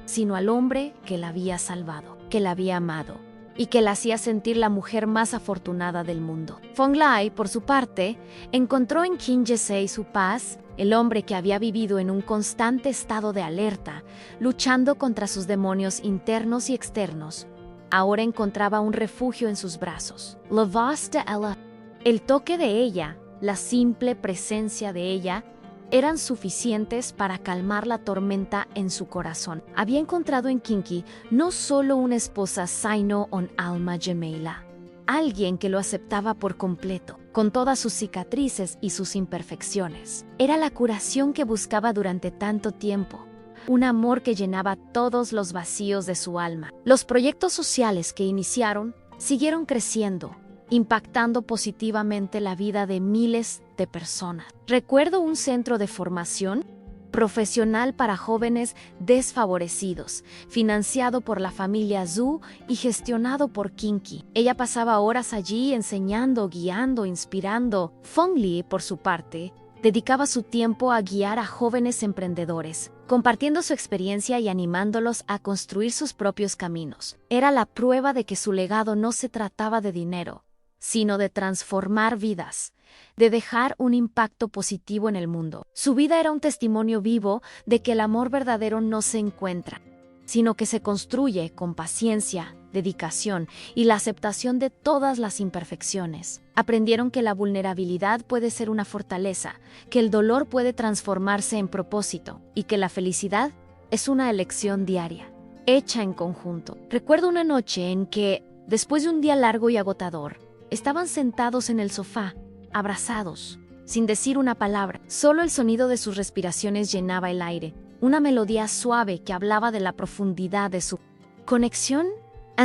sino al hombre que la había salvado, que la había amado, y que la hacía sentir la mujer más afortunada del mundo. Feng Lie, por su parte, encontró en Qin Jisi su paz. El hombre que había vivido en un constante estado de alerta, luchando contra sus demonios internos y externos, ahora encontraba un refugio en sus brazos. La voz de ella, el toque de ella, la simple presencia de ella, eran suficientes para calmar la tormenta en su corazón. Había encontrado en Kinky no solo una esposa sino un alma gemela, alguien que lo aceptaba por completo, con todas sus cicatrices y sus imperfecciones. Era la curación que buscaba durante tanto tiempo, un amor que llenaba todos los vacíos de su alma. Los proyectos sociales que iniciaron siguieron creciendo, impactando positivamente la vida de miles de personas. Recuerdo un centro de formación profesional para jóvenes desfavorecidos, financiado por la familia Zhu y gestionado por Kinky. Ella pasaba horas allí enseñando, guiando, inspirando. Feng Li, por su parte, dedicaba su tiempo a guiar a jóvenes emprendedores, compartiendo su experiencia y animándolos a construir sus propios caminos. Era la prueba de que su legado no se trataba de dinero, sino de transformar vidas, de dejar un impacto positivo en el mundo. Su vida era un testimonio vivo de que el amor verdadero no se encuentra, sino que se construye con paciencia, dedicación y la aceptación de todas las imperfecciones. Aprendieron que la vulnerabilidad puede ser una fortaleza, que el dolor puede transformarse en propósito y que la felicidad es una elección diaria, hecha en conjunto. Recuerdo una noche en que, después de un día largo y agotador, estaban sentados en el sofá, abrazados, sin decir una palabra. Solo el sonido de sus respiraciones llenaba el aire, una melodía suave que hablaba de la profundidad de su conexión.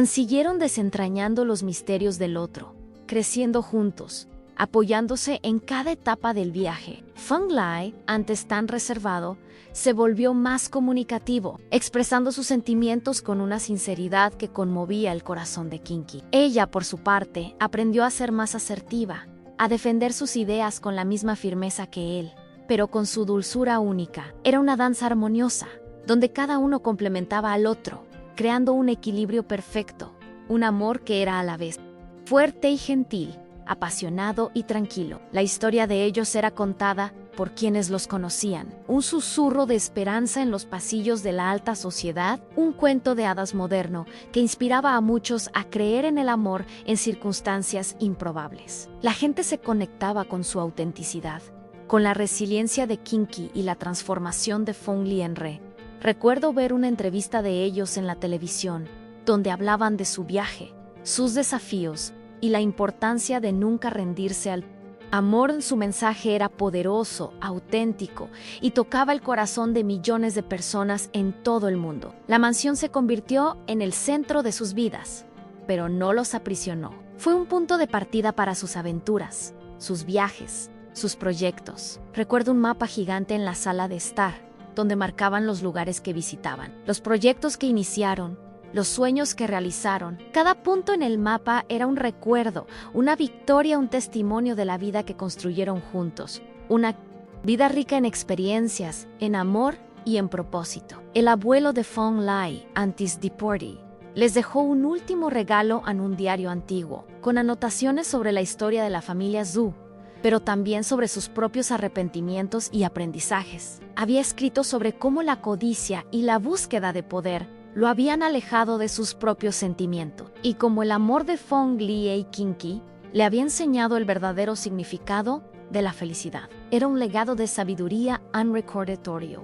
Siguieron desentrañando los misterios del otro, creciendo juntos, apoyándose en cada etapa del viaje. Feng Li, antes tan reservado, se volvió más comunicativo, expresando sus sentimientos con una sinceridad que conmovía el corazón de Kinky. Ella, por su parte, aprendió a ser más asertiva, a defender sus ideas con la misma firmeza que él, pero con su dulzura única. Era una danza armoniosa, donde cada uno complementaba al otro, creando un equilibrio perfecto, un amor que era a la vez fuerte y gentil, apasionado y tranquilo. La historia de ellos era contada por quienes los conocían, un susurro de esperanza en los pasillos de la alta sociedad, un cuento de hadas moderno que inspiraba a muchos a creer en el amor en circunstancias improbables. La gente se conectaba con su autenticidad, con la resiliencia de Kinky y la transformación de Feng Li en Re. Recuerdo ver una entrevista de ellos en la televisión, donde hablaban de su viaje, sus desafíos y la importancia de nunca rendirse al amor. Su mensaje era poderoso, auténtico y tocaba el corazón de millones de personas en todo el mundo. La mansión se convirtió en el centro de sus vidas, pero no los aprisionó. Fue un punto de partida para sus aventuras, sus viajes, sus proyectos. Recuerdo un mapa gigante en la sala de estar, donde marcaban los lugares que visitaban, los proyectos que iniciaron, los sueños que realizaron. Cada punto en el mapa era un recuerdo, una victoria, un testimonio de la vida que construyeron juntos, una vida rica en experiencias, en amor y en propósito. El abuelo de Feng Li, Antis Diporti, les dejó un último regalo en un diario antiguo, con anotaciones sobre la historia de la familia Zhu, pero también sobre sus propios arrepentimientos y aprendizajes. Había escrito sobre cómo la codicia y la búsqueda de poder lo habían alejado de sus propios sentimientos, y como el amor de Feng Li y Kinky le había enseñado el verdadero significado de la felicidad. Era un legado de sabiduría unrecordatorio,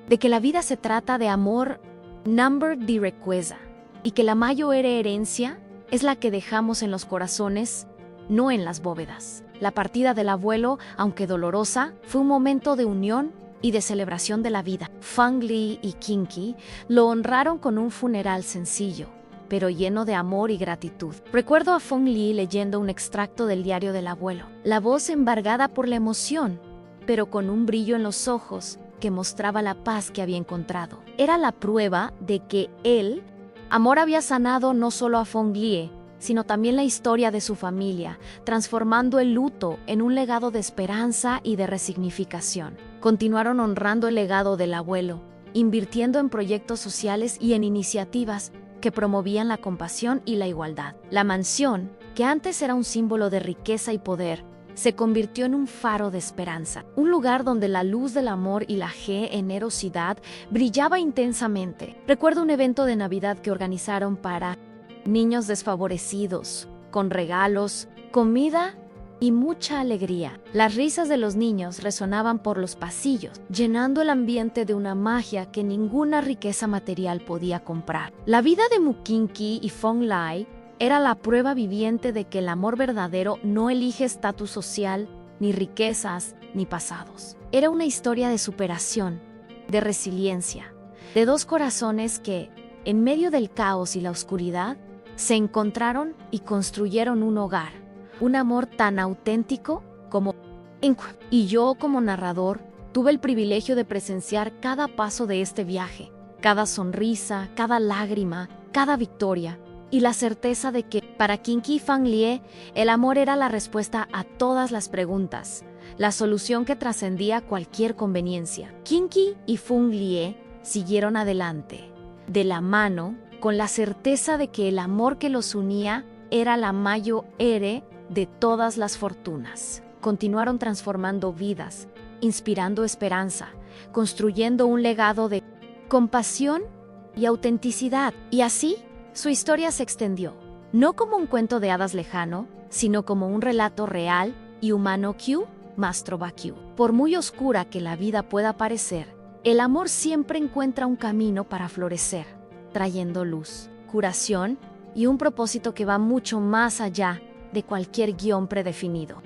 de que la vida se trata de amor number di riqueza, y que la mayor herencia es la que dejamos en los corazones, no en las bóvedas. La partida del abuelo, aunque dolorosa, fue un momento de unión y de celebración de la vida. Feng Li y Kinky lo honraron con un funeral sencillo, pero lleno de amor y gratitud. Recuerdo a Feng Li leyendo un extracto del diario del abuelo, la voz embargada por la emoción, pero con un brillo en los ojos que mostraba la paz que había encontrado. Era la prueba de que amor había sanado no solo a Feng Li, sino también la historia de su familia, transformando el luto en un legado de esperanza y de resignificación. Continuaron honrando el legado del abuelo, invirtiendo en proyectos sociales y en iniciativas que promovían la compasión y la igualdad. La mansión, que antes era un símbolo de riqueza y poder, se convirtió en un faro de esperanza, un lugar donde la luz del amor y la generosidad brillaba intensamente. Recuerdo un evento de Navidad que organizaron para niños desfavorecidos, con regalos, comida y mucha alegría. Las risas de los niños resonaban por los pasillos, llenando el ambiente de una magia que ninguna riqueza material podía comprar. La vida de Mukinki y Fong Lai era la prueba viviente de que el amor verdadero no elige estatus social, ni riquezas, ni pasados. Era una historia de superación, de resiliencia, de dos corazones que, en medio del caos y la oscuridad, se encontraron y construyeron un hogar, un amor tan auténtico como... Y yo, como narrador, tuve el privilegio de presenciar cada paso de este viaje, cada sonrisa, cada lágrima, cada victoria, y la certeza de que, para Kinky y Fang Lie, el amor era la respuesta a todas las preguntas, la solución que trascendía cualquier conveniencia. Kinky y Fang Lie siguieron adelante, de la mano, con la certeza de que el amor que los unía era la mayor ere de todas las fortunas. Continuaron transformando vidas, inspirando esperanza, construyendo un legado de compasión y autenticidad. Y así, su historia se extendió, no como un cuento de hadas lejano, sino como un relato real y humano Q, Mastro Q. Por muy oscura que la vida pueda parecer, el amor siempre encuentra un camino para florecer, trayendo luz, curación y un propósito que va mucho más allá de cualquier guión predefinido.